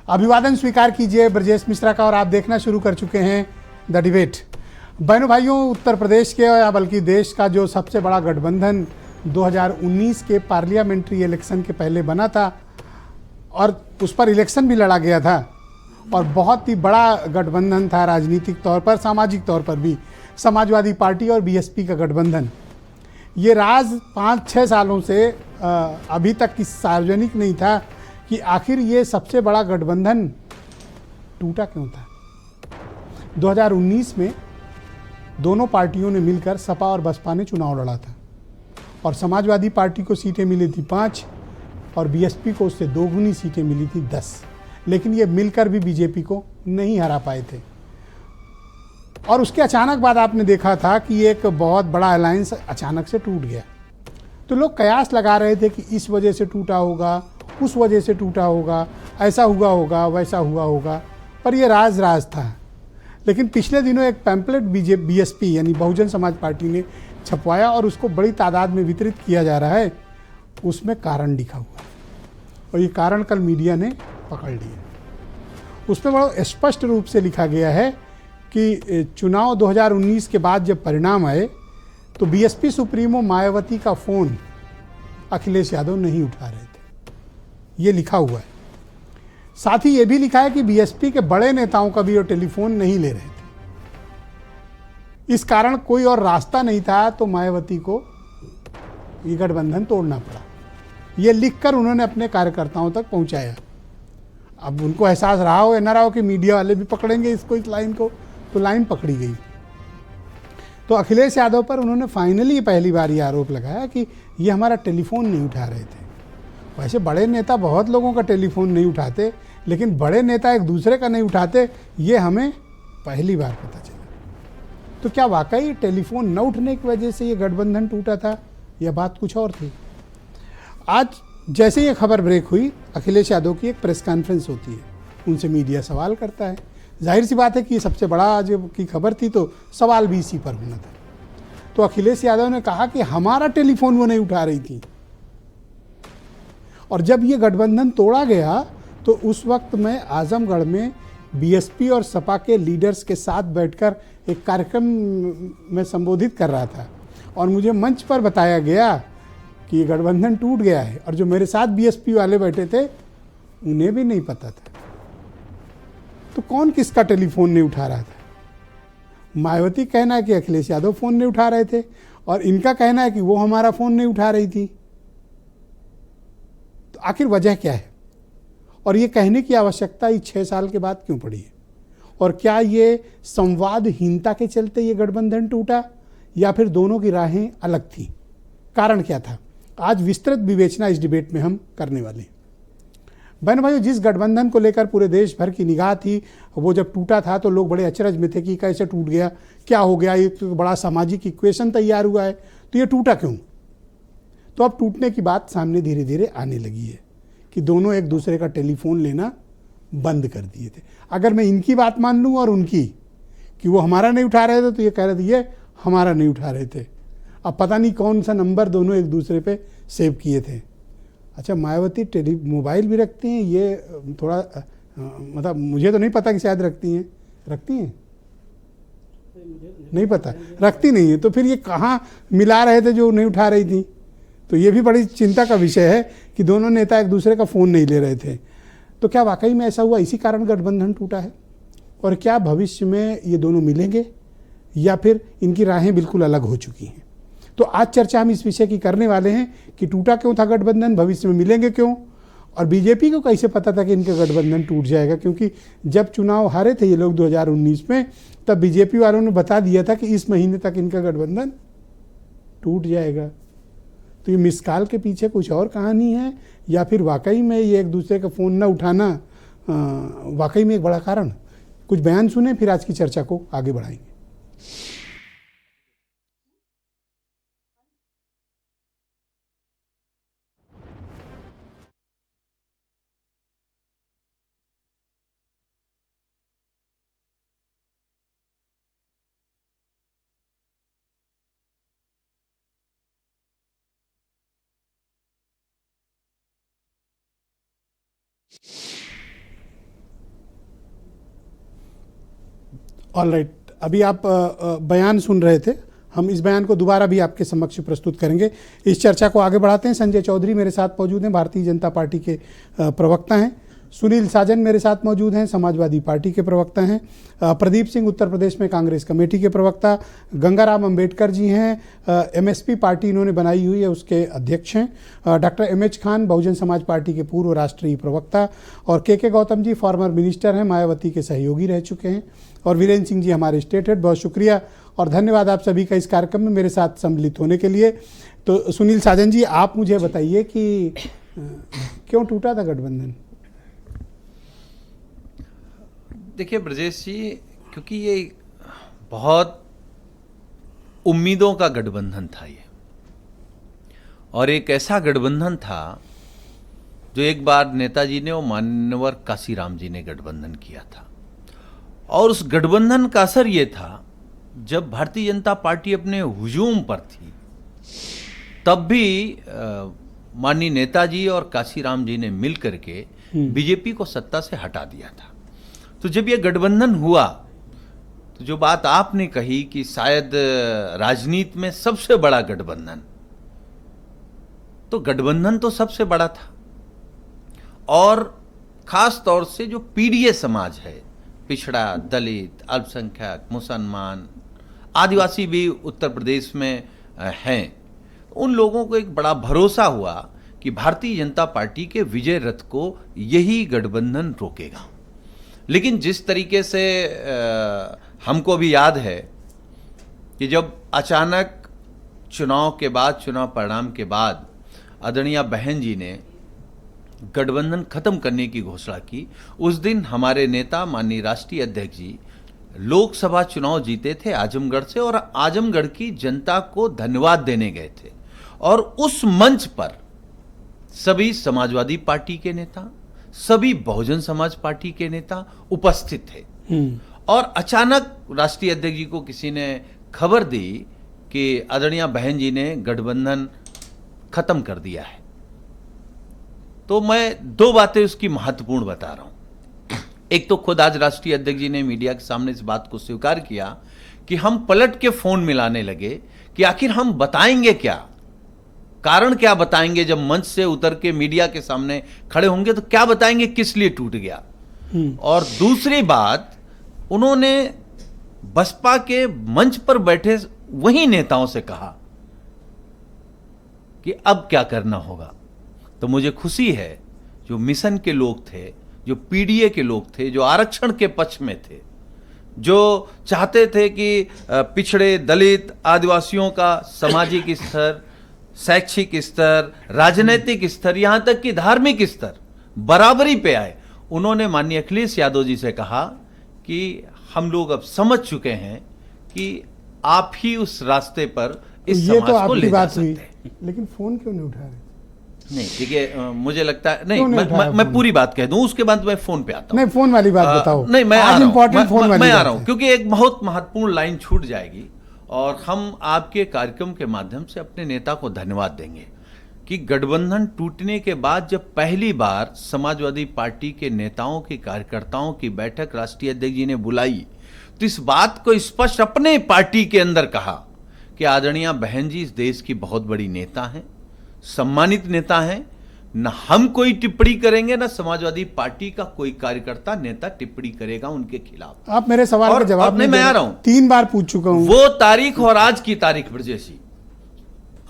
अभिवादन स्वीकार कीजिए ब्रजेश मिश्रा का और आप देखना शुरू कर चुके हैं द डिबेट। बहनों भाइयों, उत्तर प्रदेश के या बल्कि देश का जो सबसे बड़ा गठबंधन 2019 के पार्लियामेंट्री इलेक्शन के पहले बना था और उस पर इलेक्शन भी लड़ा गया था और बहुत ही बड़ा गठबंधन था राजनीतिक तौर पर, सामाजिक तौर पर भी। समाजवादी पार्टी और बीएसपी का गठबंधन, ये राज 5-6 सालों से अभी तक सार्वजनिक नहीं था कि आखिर ये सबसे बड़ा गठबंधन टूटा क्यों था। 2019 में दोनों पार्टियों ने मिलकर सपा और बसपा ने चुनाव लड़ा था और समाजवादी पार्टी को सीटें मिली थी 5 और बीएसपी को उससे दोगुनी सीटें मिली थी 10, लेकिन ये मिलकर भी बीजेपी को नहीं हरा पाए थे। और उसके अचानक बाद आपने देखा था कि एक बहुत बड़ा अलायंस अचानक से टूट गया। तो लोग कयास लगा रहे थे कि इस वजह से टूटा होगा, उस वजह से टूटा होगा, ऐसा हुआ होगा, वैसा हुआ होगा, पर यह राज था। लेकिन पिछले दिनों एक पैम्पलेट बीएसपी यानी बहुजन समाज पार्टी ने छपवाया और उसको बड़ी तादाद में वितरित किया जा रहा है। उसमें कारण लिखा हुआ है और ये कारण कल मीडिया ने पकड़ लिया। उसमें बड़ा स्पष्ट रूप से लिखा गया है कि चुनाव 2019 के बाद जब परिणाम आए तो बीएसपी सुप्रीमो मायावती का फ़ोन अखिलेश यादव नहीं उठा रहे थे, ये लिखा हुआ है। साथ ही ये भी लिखा है कि बीएसपी के बड़े नेताओं का भी वो टेलीफोन नहीं ले रहे थे। इस कारण कोई और रास्ता नहीं था तो मायावती को ये गठबंधन तोड़ना पड़ा। ये लिखकर उन्होंने अपने कार्यकर्ताओं तक पहुंचाया। अब उनको एहसास रहा हो या ना रहा हो कि मीडिया वाले भी पकड़ेंगे इसको, इस लाइन को, तो लाइन पकड़ी गई। तो अखिलेश यादव पर उन्होंने फाइनली पहली बार ये आरोप लगाया कि ये हमारा टेलीफोन नहीं उठा रहे थे। वैसे बड़े नेता बहुत लोगों का टेलीफोन नहीं उठाते, लेकिन बड़े नेता एक दूसरे का नहीं उठाते, ये हमें पहली बार पता चला। तो क्या वाकई टेलीफोन न उठने की वजह से ये गठबंधन टूटा था या बात कुछ और थी? आज जैसे ये खबर ब्रेक हुई, अखिलेश यादव की एक प्रेस कॉन्फ्रेंस होती है, उनसे मीडिया सवाल करता है। जाहिर सी बात है कि ये सबसे बड़ा आज की खबर थी तो सवाल भी इसी पर होना था। तो अखिलेश यादव ने कहा कि हमारा टेलीफोन वो नहीं उठा रही थी और जब ये गठबंधन तोड़ा गया तो उस वक्त मैं आजमगढ़ में बीएसपी और सपा के लीडर्स के साथ बैठकर एक कार्यक्रम में संबोधित कर रहा था और मुझे मंच पर बताया गया कि ये गठबंधन टूट गया है और जो मेरे साथ बीएसपी वाले बैठे थे उन्हें भी नहीं पता था। तो कौन किसका टेलीफोन नहीं उठा रहा था? मायावती कहना है कि अखिलेश यादव फ़ोन नहीं उठा रहे थे और इनका कहना है कि वो हमारा फ़ोन नहीं उठा रही थी। तो आखिर वजह क्या है और ये कहने की आवश्यकता ही 6 साल के बाद क्यों पड़ी है? और क्या ये संवादहीनता के चलते ये गठबंधन टूटा या फिर दोनों की राहें अलग थी? कारण क्या था? आज विस्तृत विवेचना इस डिबेट में हम करने वाले हैं। बहन भाइयों, जिस गठबंधन को लेकर पूरे देश भर की निगाह थी, वो जब टूटा था तो लोग बड़े अचरज में थे कि कैसे टूट गया, क्या हो गया, ये तो बड़ा सामाजिक इक्वेशन तैयार हुआ है, तो ये टूटा क्यों? तो अब टूटने की बात सामने धीरे धीरे आने लगी है कि दोनों एक दूसरे का टेलीफोन लेना बंद कर दिए थे। अगर मैं इनकी बात मान लूँ और उनकी कि वो हमारा नहीं उठा रहे थे तो ये कह रहे थे ये हमारा नहीं उठा रहे थे। अब पता नहीं कौन सा नंबर दोनों एक दूसरे पे सेव किए थे। अच्छा, मायावती मोबाइल भी रखती हैं, ये थोड़ा मतलब मुझे तो नहीं पता कि शायद रखती हैं नहीं पता, रखती नहीं है। तो फिर ये कहाँ मिला रहे थे जो नहीं उठा रही थी? तो ये भी बड़ी चिंता का विषय है कि दोनों नेता एक दूसरे का फ़ोन नहीं ले रहे थे। तो क्या वाकई में ऐसा हुआ, इसी कारण गठबंधन टूटा है? और क्या भविष्य में ये दोनों मिलेंगे या फिर इनकी राहें बिल्कुल अलग हो चुकी हैं? तो आज चर्चा हम इस विषय की करने वाले हैं कि टूटा क्यों था गठबंधन, भविष्य में मिलेंगे क्यों, और बीजेपी को कैसे पता था कि इनका गठबंधन टूट जाएगा? क्योंकि जब चुनाव हारे थे ये लोग 2019 में, तब बीजेपी वालों ने बता दिया था कि इस महीने तक इनका गठबंधन टूट जाएगा। तो ये मिसकाल के पीछे कुछ और कहानी है या फिर वाकई में ये एक दूसरे का फ़ोन न उठाना वाकई में एक बड़ा कारण? कुछ बयान सुने फिर आज की चर्चा को आगे बढ़ाएंगे। ऑल राइट, अभी आप बयान सुन रहे थे, हम इस बयान को दोबारा भी आपके समक्ष प्रस्तुत करेंगे। इस चर्चा को आगे बढ़ाते हैं। संजय चौधरी मेरे साथ मौजूद हैं, भारतीय जनता पार्टी के प्रवक्ता हैं। सुनील साजन मेरे साथ मौजूद हैं, समाजवादी पार्टी के प्रवक्ता हैं। प्रदीप सिंह उत्तर प्रदेश में कांग्रेस कमेटी के प्रवक्ता। गंगाराम अंबेडकर जी हैं, एमएसपी पार्टी इन्होंने बनाई हुई है, उसके अध्यक्ष हैं। Doctor MH Khan Bahujan Samaj party के पूर्व राष्ट्रीय प्रवक्ता। और के गौतम जी फॉर्मर मिनिस्टर हैं, मायावती के सहयोगी रह चुके हैं। और वीरेंद्र सिंह जी हमारे स्टेट हेड। बहुत शुक्रिया और धन्यवाद आप सभी का इस कार्यक्रम में मेरे साथ सम्मिलित होने के लिए। तो सुनील साजन जी, आप मुझे बताइए कि क्यों टूटा था गठबंधन? देखिए ब्रजेश जी, क्योंकि ये बहुत उम्मीदों का गठबंधन था ये, और एक ऐसा गठबंधन था जो एक बार नेताजी ने और मान्यवर काशीराम जी ने गठबंधन किया था। और उस गठबंधन का असर ये था, जब भारतीय जनता पार्टी अपने हुजूम पर थी तब भी माननीय नेताजी और काशीराम जी ने मिल करके बीजेपी को सत्ता से हटा दिया था। तो जब ये गठबंधन हुआ तो जो बात आपने कही कि शायद राजनीति में सबसे बड़ा गठबंधन, तो गठबंधन तो सबसे बड़ा था। और खास तौर से जो पीडीए समाज है, पिछड़ा, दलित, अल्पसंख्यक, मुसलमान, आदिवासी भी उत्तर प्रदेश में हैं, उन लोगों को एक बड़ा भरोसा हुआ कि भारतीय जनता पार्टी के विजय रथ को यही गठबंधन रोकेगा। लेकिन जिस तरीके से हमको भी याद है कि जब अचानक चुनाव के बाद, चुनाव परिणाम के बाद आदरणीय बहन जी ने गठबंधन खत्म करने की घोषणा की, उस दिन हमारे नेता माननीय राष्ट्रीय अध्यक्ष जी लोकसभा चुनाव जीते थे आजमगढ़ से, और आजमगढ़ की जनता को धन्यवाद देने गए थे। और उस मंच पर सभी समाजवादी पार्टी के नेता, सभी बहुजन समाज पार्टी के नेता उपस्थित थे। और अचानक राष्ट्रीय अध्यक्ष जी को किसी ने खबर दी कि आदरणीय बहन जी ने गठबंधन खत्म कर दिया है। तो मैं दो बातें उसकी महत्वपूर्ण बता रहा हूं। एक तो खुद आज राष्ट्रीय अध्यक्ष जी ने मीडिया के सामने इस बात को स्वीकार किया कि हम पलट के फोन मिलाने लगे कि आखिर हम बताएंगे क्या, कारण क्या बताएंगे। जब मंच से उतर के मीडिया के सामने खड़े होंगे तो क्या बताएंगे किस लिए टूट गया। और दूसरी बात, उन्होंने बसपा के मंच पर बैठे वही नेताओं से कहा कि अब क्या करना होगा। तो मुझे खुशी है जो मिशन के लोग थे, जो पीडीए के लोग थे, जो आरक्षण के पक्ष में थे, जो चाहते थे कि पिछड़े, दलित, आदिवासियों का सामाजिक स्तर, शैक्षिक स्तर, राजनीतिक स्तर, यहां तक कि धार्मिक स्तर बराबरी पे आए, उन्होंने माननीय अखिलेश यादव जी से कहा कि हम लोग अब समझ चुके हैं कि आप ही उस रास्ते पर इस समाज को ले जा सकते हैं। लेकिन फोन क्यों नहीं उठा रहे? नहीं, देखिए मुझे लगता है नहीं, मैं पूरी बात कह दूं, उसके बाद मैं फोन पे आता हूं। नहीं, फोन वाली बात बताओ। नहीं, मैं आज इंपॉर्टेंट फोन वाली मैं आ रहा हूं, क्योंकि एक बहुत महत्वपूर्ण लाइन छूट जाएगी और हम आपके कार्यक्रम के माध्यम से अपने नेता को धन्यवाद देंगे कि गठबंधन टूटने के बाद जब पहली बार समाजवादी पार्टी के नेताओं की, कार्यकर्ताओं की बैठक राष्ट्रीय अध्यक्ष जी ने बुलाई, तो इस बात को स्पष्ट अपने पार्टी के अंदर कहा कि आदरणीय बहन जी इस देश की बहुत बड़ी नेता हैं, सम्मानित नेता हैं। न हम कोई टिप्पणी करेंगे, न समाजवादी पार्टी का कोई कार्यकर्ता, नेता टिप्पणी करेगा उनके खिलाफ। आप मेरे सवाल का जवाब नहीं, मैं आ रहा हूं, 3 बार पूछ चुका हूं। वो तारीख और आज की तारीख ब्रजेश जी,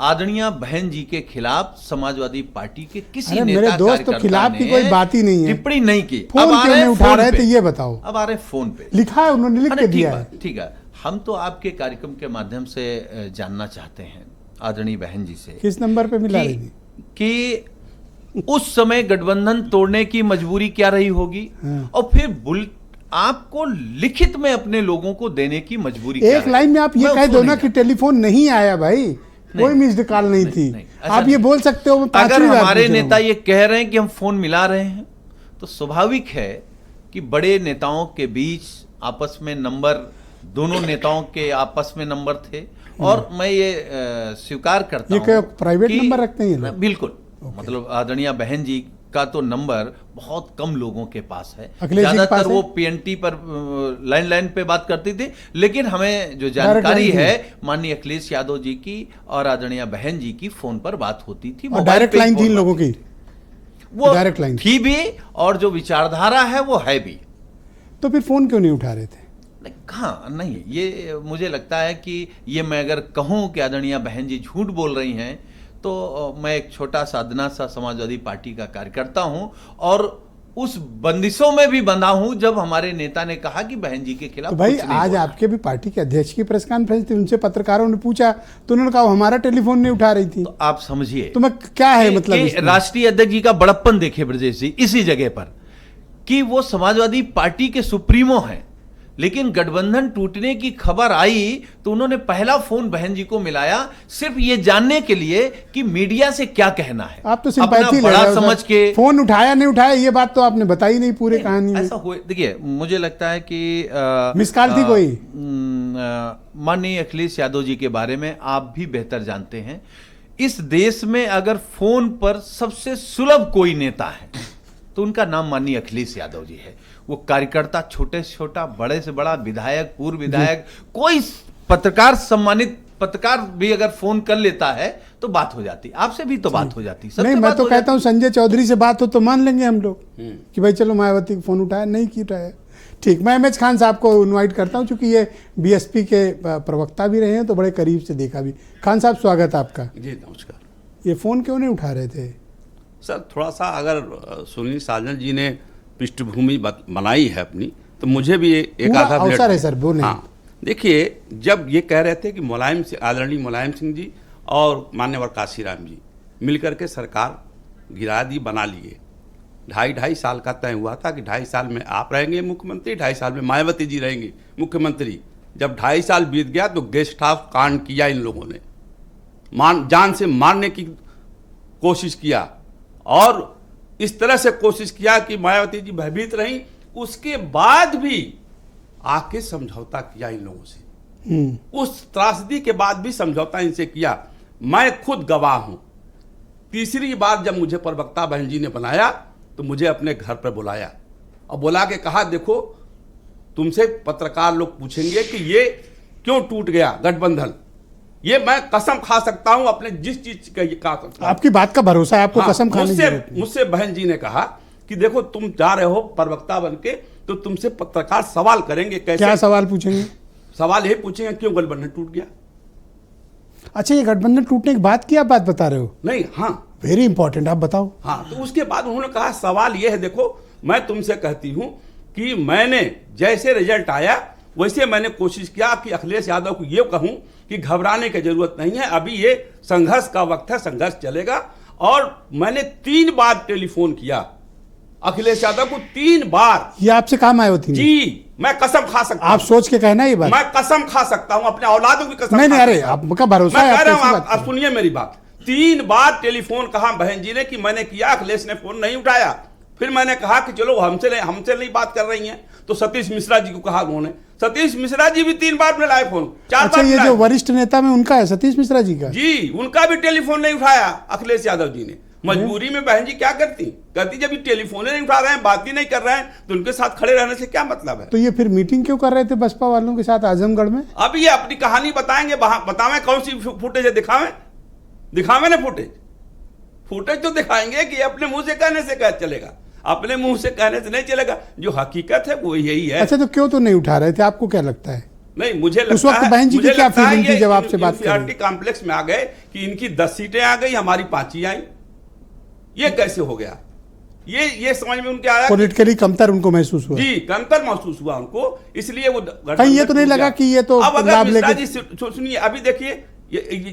आदरणीय बहन जी के खिलाफ समाजवादी पार्टी के किसी नेता, मेरे दोस्त तो खिलाफ की कोई बात ही नहीं है, टिप्पणी नहीं की। फोन क्यों नहीं उठा रहे थे ये बताओ। अब आ रहे फोन पे, लिखा है उन्होंने, लिख के दिया है। ठीक है, हम तो आपके कार्यक्रम के माध्यम से जानना चाहते हैं आदरणीय बहन जी से, किस नंबर पे मिला रही थी कि उस समय गठबंधन तोड़ने की मजबूरी क्या रही होगी, और फिर आपको लिखित में अपने लोगों को देने की मजबूरी क्या एक लाइन में आप ये कह दो ना कि टेलीफोन नहीं आया भाई, कोई मिस्ड कॉल नहीं थी। आप ये बोल सकते हो। अगर हमारे नेता ये कह रहे हैं कि हम फोन मिला रहे हैं, तो स्वाभाविक है कि बड़े नेताओं के बीच आपस में नंबर, दोनों नेताओं के आपस में नंबर थे। और मैं ये स्वीकार करता हूं, प्राइवेट नंबर रखते हैं बिल्कुल, मतलब आदरणीय बहन जी का तो नंबर बहुत कम लोगों के पास है। अखिलेश जी के पास ज्यादातर है? वो पीएनटी पर लैंडलाइन पे बात करती थी, लेकिन हमें जो जानकारी लाइन है माननीय अखिलेश यादव जी की और आदरणीय बहन जी की फोन पर बात होती थी। और मोबाइल डायरेक्ट पे ही लाइन थी फोन इन बात लोगों की, वो डायरेक्ट लाइन थी भी, और जो विचारधारा है वो है भी। तो फिर फोन क्यों नहीं उठा रहे थे? नहीं, कहाँ नहीं, ये मुझे लगता है कि ये मैं अगर कहूँ कि आदरणीय बहन जी झूठ बोल रही हैं तो मैं एक छोटा साधना सा समाजवादी पार्टी का कार्यकर्ता हूँ और उस बंदिशों में भी बंधा हूँ जब हमारे नेता ने कहा कि बहन जी के खिलाफ तो भाई कुछ नहीं आज बोलना। आपके भी पार्टी के अध्यक्ष की प्रेस कॉन्फ्रेंस थी, उनसे पत्रकारों ने पूछा तो उन्होंने कहा हमारा टेलीफोन नहीं उठा रही थी। तो आप समझिए तो मैं क्या है कि- मतलब कि इसमें? राष्ट्रीय अध्यक्ष जी का बड़प्पन देखिए ब्रजेश जी इसी जगह पर कि वो समाजवादी पार्टी के सुप्रीमो हैं, लेकिन गठबंधन टूटने की खबर आई तो उन्होंने पहला फोन बहन जी को मिलाया सिर्फ ये जानने के लिए कि मीडिया से क्या कहना है। आप तो अपना सिंपैथी ले बड़ा रहे हो समझ सर। के फोन उठाया नहीं उठाया ये बात तो आपने बताई नहीं पूरे कहानी में। ऐसा हुए। देखिए मुझे लगता है कि मिस कॉल थी कोई? माननीय अखिलेश यादव जी के बारे में आप भी बेहतर जानते हैं। इस देश में अगर फोन पर सबसे सुलभ कोई नेता है तो उनका नाम माननीय अखिलेश यादव जी है। वो कार्यकर्ता छोटे से छोटा, बड़े से बड़ा, विधायक, पूर्व विधायक, कोई पत्रकार, सम्मानित पत्रकार भी अगर फोन कर लेता है तो बात हो जाती। आपसे भी तो बात हो जाती, सबसे नहीं, मैं बात तो हो कहता हूँ जाती। संजय चौधरी से बात हो तो मान लेंगे हम लोग कि भाई चलो मायावती को फोन उठाया, नहीं की उठाया। ठीक, मैं एमएच खान साहब को इनवाइट करता हूँ क्योंकि ये बीएसपी के प्रवक्ता भी रहे हैं तो बड़े करीब से देखा भी। खान साहब स्वागत आपका। जी नमस्कार। ये फोन क्यों नहीं उठा रहे थे? सर थोड़ा सा अगर सुनील साजन जी ने पृष्ठभूमि बनाई है अपनी तो मुझे भी एक पूरा आधा मिनट अवसर है सर, बोलें। हाँ देखिए, जब ये कह रहे थे कि मुलायम से आदरणीय मुलायम सिंह जी और मान्यवर काशीराम जी मिलकर के सरकार गिरा दी, बना लिए। 2.5 साल का तय हुआ था कि 2.5 साल में आप रहेंगे मुख्यमंत्री, 2.5 साल में मायावती जी रहेंगी मुख्यमंत्री। जब 2.5 साल बीत गया तो गेस्ट हाउस कांड किया इन लोगों ने, जान से मारने की कोशिश किया और इस तरह से कोशिश किया कि मायावती जी भयभीत रहीं। उसके बाद भी आके समझौता किया इन लोगों से, उस त्रासदी के बाद भी समझौता इनसे किया। मैं खुद गवाह हूं। तीसरी बार जब मुझे प्रवक्ता बहन जी ने बनाया तो मुझे अपने घर पर बुलाया और बुला के कहा देखो तुमसे पत्रकार लोग पूछेंगे कि ये क्यों टूट गया गठबंधन, ये मैं कसम खा सकता हूं अपने जिस चीज का ये कहा सकता हूं। आपकी बात का भरोसा है, आपको हाँ, कसम खाने की जरूरत नहीं। मुझसे बहन जी ने कहा कि देखो तुम जा रहे हो प्रवक्ता बनके तो तुमसे पत्रकार सवाल करेंगे। कैसे? क्या सवाल पूछेंगे? सवाल यही पूछेंगे क्यों गठबंधन टूट गया। अच्छा, ये गठबंधन टूटने की बात की आप बात बता रहे हो? नहीं, हाँ वेरी इंपॉर्टेंट, आप बताओ। हाँ, तो उसके बाद उन्होंने कहा सवाल यह है देखो मैं तुमसे कहती हूं कि मैंने जैसे रिजल्ट आया वैसे मैंने कोशिश किया कि अखिलेश यादव को ये कहूं कि घबराने की जरूरत नहीं है, अभी ये संघर्ष का वक्त है, संघर्ष चलेगा। और मैंने 3 बार टेलीफोन किया अखिलेश यादव को, 3 बार। ये आपसे कहा मायावती ने? जी, मैं कसम खा सकता आप सोच के कहना ये बात? मैं कसम खा सकता हूं, अपने औलादों की कसम नहीं नहीं, खा अरे सकता हूं। आपका भरोसा मैं है, कह आप रहा हूं, कैसी आप बात कर रहे हैं? सुनिए मेरी बात। 3 बार टेलीफोन कहा बहन जी ने कि मैंने किया, अखिलेश ने फोन नहीं उठाया। फिर मैंने कहा कि चलो हमसे नहीं बात कर रही हैं, तो सतीश मिश्रा जी को कहा उन्होंने। सतीश मिश्रा जी भी 3 बार मिलाए फोन, 4 अच्छा, बार ये मिलाए। जो वरिष्ठ नेता में उनका है, सतीश मिश्रा जी का? जी, उनका भी टेलीफोन नहीं उठाया अखिलेश यादव जी ने। मजबूरी में बहन जी क्या करती, कहती जब ये टेलीफोन नहीं उठा रहे हैं, बात ही नहीं कर रहे हैं तो उनके साथ खड़े रहने से क्या मतलब है। तो ये फिर मीटिंग क्यों कर रहे थे बसपा वालों के साथ आजमगढ़ में? अब ये अपनी कहानी बताएंगे, बतावें कौन सी फुटेज है, दिखावें ना फुटेज तो दिखाएंगे कि अपने मुंह से कहने से क्या चलेगा, अपने मुंह से कहने से नहीं चलेगा, जो हकीकत है वो यही है। अच्छा, तो क्यों तो नहीं उठा रहे थे, आपको क्या लगता है? नहीं, मुझे लगता उस वक्त है, बहन जी की मुझे क्या लगता है फीलिंग थी ये जब आपसे बात कर रही? इंफीरियरिटी कॉम्प्लेक्स में आ गए कि इनकी 10 सीटें आ गई, हमारी 5 ही आई। ये कैसे हो गया, ये समझ में उनके आया। पॉलिटिकली कमतर उनको महसूस हुआ? जी, कमतर महसूस हुआ उनको, इसलिए वो कहीं ये तो नहीं लगा कि ये तो अब अगर लाभ मिश्रा लेके- जी सुनिए, अभी देखिए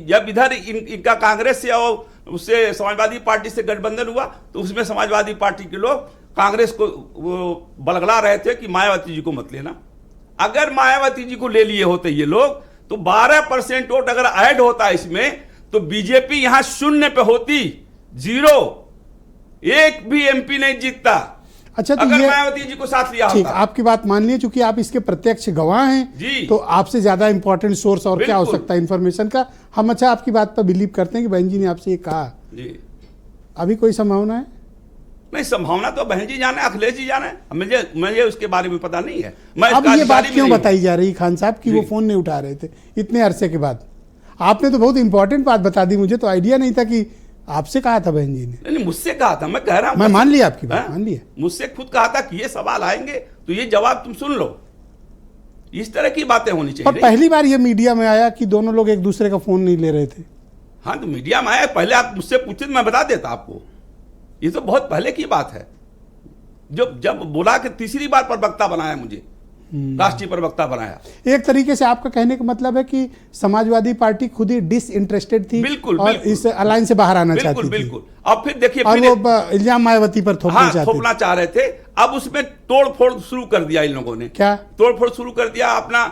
जब इधर इनका कांग्रेस से और उससे समाजवादी पार्टी से गठबंधन हुआ तो उसमें समाजवादी पार्टी के लोग कांग्रेस को वो बलगला रहे थे कि मायावती जी को मत लेना। अगर मायावती जी को ले लिए होते ये लोग तो 12% वोट अगर ऐड होता इसमें तो बीजेपी यहां 0 पे होती, 0, एक भी एमपी नहीं जीतता। अच्छा, तो अगर ये मायावती जी को साथ लिया ठीक, होता। आपकी बात मान लिया, चूंकि आप इसके प्रत्यक्ष गवाह हैं जी। तो आपसे ज्यादा इंपॉर्टेंट सोर्स और क्या हो बिल्कुल। सकता है इन्फॉर्मेशन का। हम अच्छा आपकी बात पर बिलीव करते हैं कि बहन जी ने आपसे ये कहा। जी, अभी कोई संभावना है? नहीं, संभावना तो बहन जी जाने, अखिलेश जी जाने, मुझे उसके बारे में पता नहीं है। मैं अब इसका ये बात अधिकारी क्यों भी नहीं बताई जा रही खान साहब कि वो फोन नहीं उठा रहे थे इतने अरसे के बाद? आपने तो बहुत इंपॉर्टेंट बात बता दी, मुझे तो आइडिया नहीं था कि आपसे कहा था बहन जी ने। नहीं, मुझसे कहा था, मैं कह रहा हूं, मैं मान लिया आपकी बात, हाँ? मान लिया। मुझसे खुद कहा था कि ये सवाल आएंगे तो ये जवाब तुम सुन लो। इस तरह की बातें होनी और चाहिए। पहली बार ये मीडिया में आया कि दोनों लोग एक दूसरे का फोन नहीं ले रहे थे। हाँ, तो मीडिया में आया, पहले आप मुझसे पूछते तो मैं बता देता आपको। ये तो बहुत पहले की बात है। जब बोला कि तीसरी बार प्रवक्ता बनाया मुझे, राष्ट्रीय प्रवक्ता बनाया। एक तरीके से आपका कहने का मतलब है कि समाजवादी पार्टी खुद ही डिसइंटरेस्टेड थी, बिल्कुल, और बिल्कुल। इस अलायंस से बाहर आना बिल्कुल चाहती थी। बिल्कुल। अब फिर देखिए, और फिर वो इल्जाम मायावती पर थोपना चाहती थी। थोपना चाह रहे थे। अब उसमें तोड़ फोड़ शुरू कर दिया इन लोगों ने। क्या तोड़ फोड़ शुरू कर दिया? अपना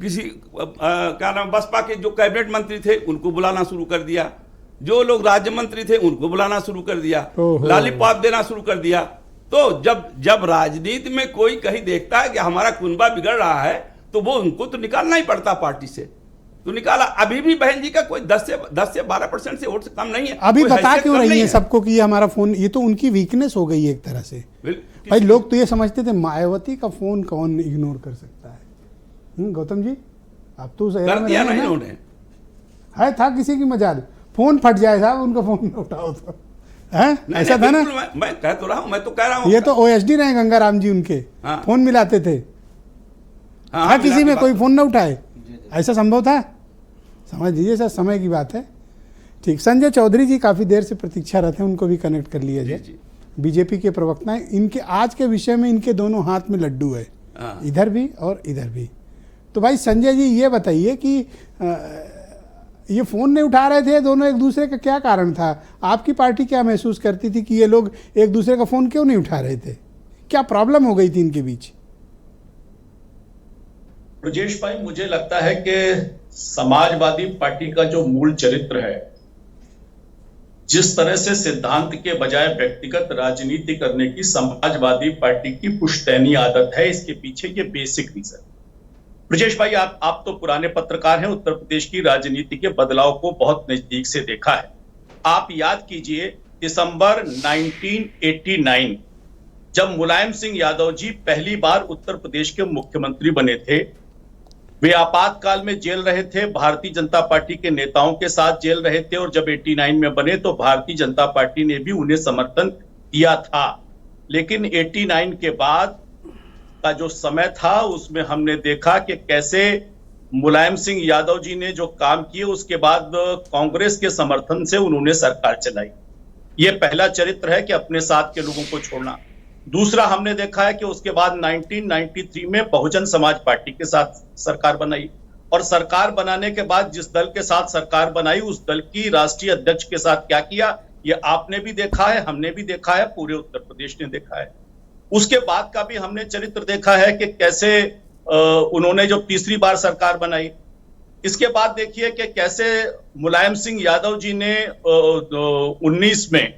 किसी क्या नाम, बसपा के जो कैबिनेट मंत्री थे उनको बुलाना शुरू कर दिया, जो लोग राज्य मंत्री थे उनको बुलाना शुरू कर दिया, लॉलीपॉप देना शुरू कर दिया। तो जब राजनीति में कोई कहीं देखता है कि हमारा कुनबा बिगड़ रहा है तो वो उनको तो निकालना ही पड़ता पार्टी से। तो निकाला। अभी भी बहन जी का कोई 10 से 12% से वोट से कम नहीं है। अभी कोई बता हैसियत क्यों कम रही नहीं है सबको कि ये हमारा फोन, ये तो उनकी वीकनेस हो गई है एक तरह से। भाई लोग तो ये समझते थे मायावती का फोन कौन इग्नोर कर सकता है। गौतम जी, आप तो कर दिया ना इन्होंने। है था किसी की मजाल, फोन फट जाए साहब, उनका फोन न उठाओ तो है, ऐसा था ना। मैं कह तो रहा हूं, मैं तो कह रहा हूं। ये तो ओएसडी रहे गंगाराम जी उनके। हाँ। फोन मिलाते थे। हाँ, किसी में कोई फोन ना उठाए, ऐसा संभव था? समझ लीजिए सर, समय की बात है। ठीक, संजय चौधरी जी काफी देर से प्रतीक्षारत हैं, उनको भी कनेक्ट कर लिया जाए। बीजेपी के प्रवक्ता हैं, इनके आज के विषय में इनके दोनों हाथ में लड्डू है, इधर भी और इधर भी। तो भाई संजय जी ये बताइए कि ये फोन नहीं उठा रहे थे दोनों एक दूसरे का, क्या कारण था? आपकी पार्टी क्या महसूस करती थी कि ये लोग एक दूसरे का फोन क्यों नहीं उठा रहे थे? क्या प्रॉब्लम हो गई थी इनके बीच? ब्रजेश भाई, मुझे लगता है कि समाजवादी पार्टी का जो मूल चरित्र है, जिस तरह से सिद्धांत के बजाय व्यक्तिगत राजनीति करने की समाजवादी पार्टी की पुश्तैनी आदत है, इसके पीछे ये बेसिक रीजन। ब्रजेश भाई, आप तो पुराने पत्रकार हैं, उत्तर प्रदेश की राजनीति के बदलाव को बहुत नजदीक से देखा है। आप याद कीजिए, दिसंबर 1989 जब मुलायम सिंह यादव जी पहली बार उत्तर प्रदेश के मुख्यमंत्री बने थे, वे आपातकाल में जेल रहे थे, भारतीय जनता पार्टी के नेताओं के साथ जेल रहे थे, और जब 89 में बने तो भारतीय जनता पार्टी ने भी उन्हें समर्थन दिया था। लेकिन 89 के बाद का जो समय था उसमें हमने देखा कि कैसे मुलायम सिंह यादव जी ने जो काम किए, उसके बाद कांग्रेस के समर्थन से उन्होंने सरकार चलाई। ये पहला चरित्र है कि अपने साथ के लोगों को छोड़ना। दूसरा, हमने देखा है कि उसके बाद 1993 में बहुजन समाज पार्टी के साथ सरकार बनाई, और सरकार बनाने के बाद जिस दल के साथ सरकार बनाई उस दल की राष्ट्रीय अध्यक्ष के साथ क्या किया, ये आपने भी देखा है, हमने भी देखा है, पूरे उत्तर प्रदेश ने देखा है। उसके बाद का भी हमने चरित्र देखा है कि कैसे उन्होंने जब तीसरी बार सरकार बनाई, इसके बाद देखिए कि कैसे मुलायम सिंह यादव जी ने 19 में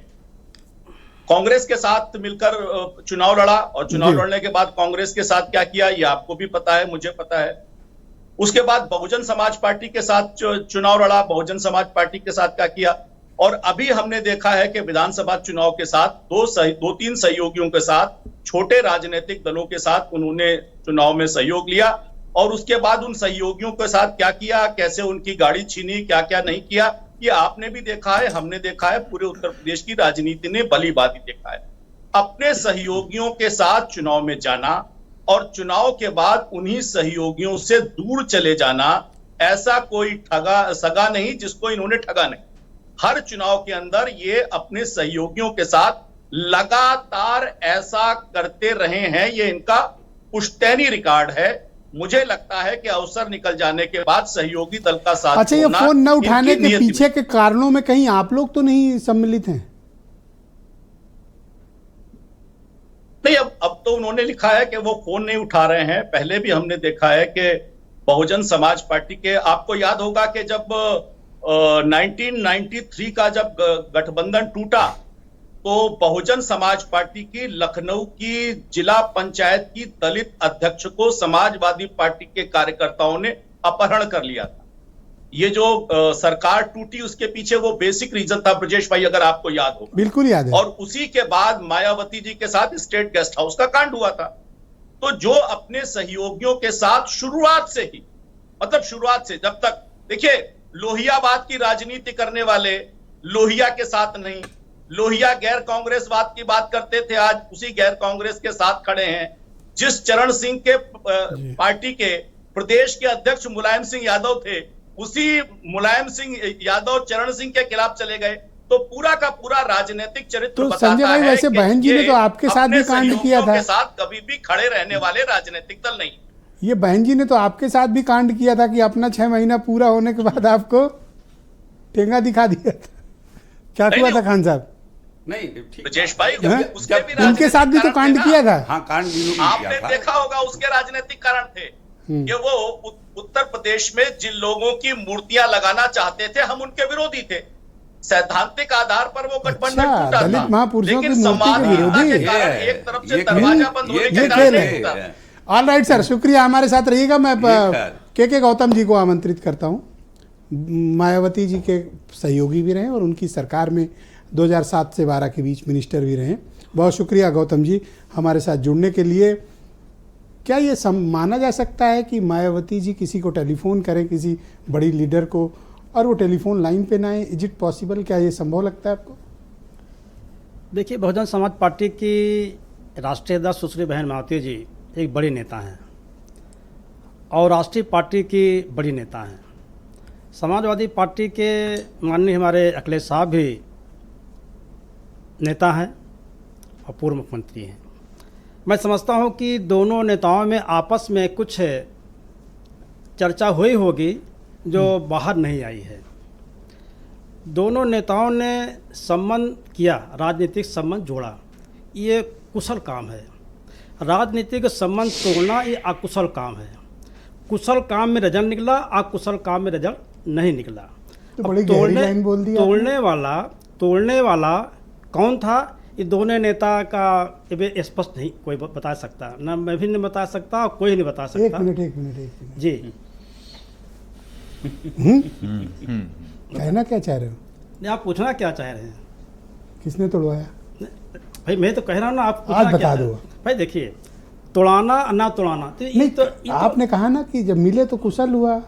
कांग्रेस के साथ मिलकर चुनाव लड़ा, और चुनाव लड़ने के बाद कांग्रेस के साथ क्या किया ये आपको भी पता है, मुझे पता है। उसके बाद बहुजन समाज पार्टी के साथ चुनाव लड़ा, बहुजन समाज पार्टी के साथ क्या किया, और अभी हमने देखा है कि विधानसभा चुनाव के साथ दो तीन सहयोगियों के साथ, छोटे राजनीतिक दलों के साथ उन्होंने चुनाव में सहयोग लिया, और उसके बाद उन सहयोगियों के साथ क्या किया, कैसे उनकी गाड़ी छीनी, क्या क्या नहीं किया, ये आपने भी देखा है, हमने देखा है, पूरे उत्तर प्रदेश की राजनीति ने भली भांति देखा है। अपने सहयोगियों के साथ चुनाव में जाना और चुनाव के बाद उन्हीं सहयोगियों से दूर चले जाना, ऐसा कोई सगा नहीं जिसको इन्होंने ठगा नहीं। हर चुनाव के अंदर ये अपने सहयोगियों के साथ लगातार ऐसा करते रहे हैं, ये इनका पुश्तैनी रिकॉर्ड है। मुझे लगता है कि अवसर निकल जाने के बाद सहयोगी दल का साथ, अच्छा, ये फोन न उठाने के पीछे के कारणों में कहीं आप लोग तो नहीं सम्मिलित हैं? नहीं, अब तो उन्होंने लिखा है कि वो फोन नहीं उठा रहे हैं। पहले भी हमने देखा है कि बहुजन समाज पार्टी के, आपको याद होगा कि जब 1993 का जब गठबंधन टूटा तो बहुजन समाज पार्टी की लखनऊ की जिला पंचायत की दलित अध्यक्ष को समाजवादी पार्टी के कार्यकर्ताओं ने अपहरण कर लिया था। ये जो सरकार टूटी उसके पीछे वो बेसिक रीजन था ब्रजेश भाई, अगर आपको याद हो। बिल्कुल याद है। और उसी के बाद मायावती जी के साथ स्टेट गेस्ट हाउस का कांड हुआ था। तो जो अपने सहयोगियों के साथ शुरुआत से ही, मतलब शुरुआत से जब तक, देखिए लोहियावाद की राजनीति करने वाले लोहिया के साथ नहीं, लोहिया गैर कांग्रेसवाद की बात करते थे, आज उसी गैर कांग्रेस के साथ खड़े हैं। जिस चरण सिंह के पार्टी के प्रदेश के अध्यक्ष मुलायम सिंह यादव थे, उसी मुलायम सिंह यादव चरण सिंह के खिलाफ चले गए। तो पूरा का पूरा राजनीतिक चरित्र तो बताता संजय भाई, है वैसे कि बहन जी ने तो आपके साथ भी कांड अपने किया सहयोगियों था। के साथ कभी भी खड़े रहने वाले राजनीतिक दल नहीं। ये बहन जी ने तो आपके साथ भी कांड किया था कि अपना 6 महीना पूरा होने के बाद आपको ठेंगा दिखा दिया था। क्या हुआ था खान साहब? नहीं ठीक, ब्रजेश भाई, हाँ? उसके भी उनके राजनीतिक साथ भी तो कारण कांड थे ना। किया था। हाँ कांड भी लोग आपने किया था। देखा होगा उसके राजनीतिक कारण थे कि वो उत्तर प्रदेश में जिन लोगों की मूर्तियां लगाना चाहते थे, हम उनके विरोधी थे। सैद्धांतिक आधार पर वो गठबंधन अच्छा, टूटा था, दलित महापुरुषों की लेकिन मूर्ति के संवादहीनता विरोधी। के कारण ये- एक तरफ से ये दरवाजा खेल- बंद होने ये के खेल कारण है। नहीं टूटा। ऑल राइट सर, शुक्रिया, हमारे साथ रहिएगा। मैं खैर। के गौतम जी को आमंत्रित करता हूँ। मायावती जी के सहयोगी भी रहे और उनकी सरकार में 2007 से 12 के बीच मिनिस्टर भी रहे। बहुत शुक्रिया गौतम जी हमारे साथ जुड़ने के लिए। क्या ये माना जा सकता है कि मायावती जी किसी को टेलीफोन करें, किसी बड़ी लीडर को, और वो टेलीफोन लाइन पे ना आए? Is it possible? क्या ये संभव लगता है आपको? देखिए, बहुजन समाज पार्टी की राष्ट्रीय अध्यक्ष सुश्री बहन मायावती जी एक बड़ी नेता हैं और राष्ट्रीय पार्टी की बड़ी नेता हैं। समाजवादी पार्टी के माननीय हमारे अखिलेश साहब भी नेता हैं और पूर्व मुख्यमंत्री हैं। मैं समझता हूं कि दोनों नेताओं में आपस में कुछ चर्चा हुई होगी जो बाहर नहीं आई है। दोनों नेताओं ने संबंध किया, राजनीतिक संबंध जोड़ा, ये कुशल काम है। राजनीतिक संबंध तोड़ना ये अकुशल काम है। कुशल काम में रिजल्ट निकला, अकुशल काम में रिजल्ट नहीं निकला। तो बड़ी गहरी लाइन बोल दी आपने। तोड़ने वाला कौन था, ये दोनों नेता का स्पष्ट नहीं कोई बता सकता, ना मैं भी नहीं बता सकता, कोई नहीं बता सकता। एक मिनट जी। कहना क्या चाह रहे हो? नहीं, आप पूछना क्या चाह रहे हैं? किसने तोड़वाया? भाई मैं तो कह रहा हूँ ना, आप आज पूछना क्या बता है? दो। भाई देखिए, तोड़ाना ना तोड़ाना तो ये नहीं, तो ये आपने कहा ना कि जब मिले तो कुशल हुआ,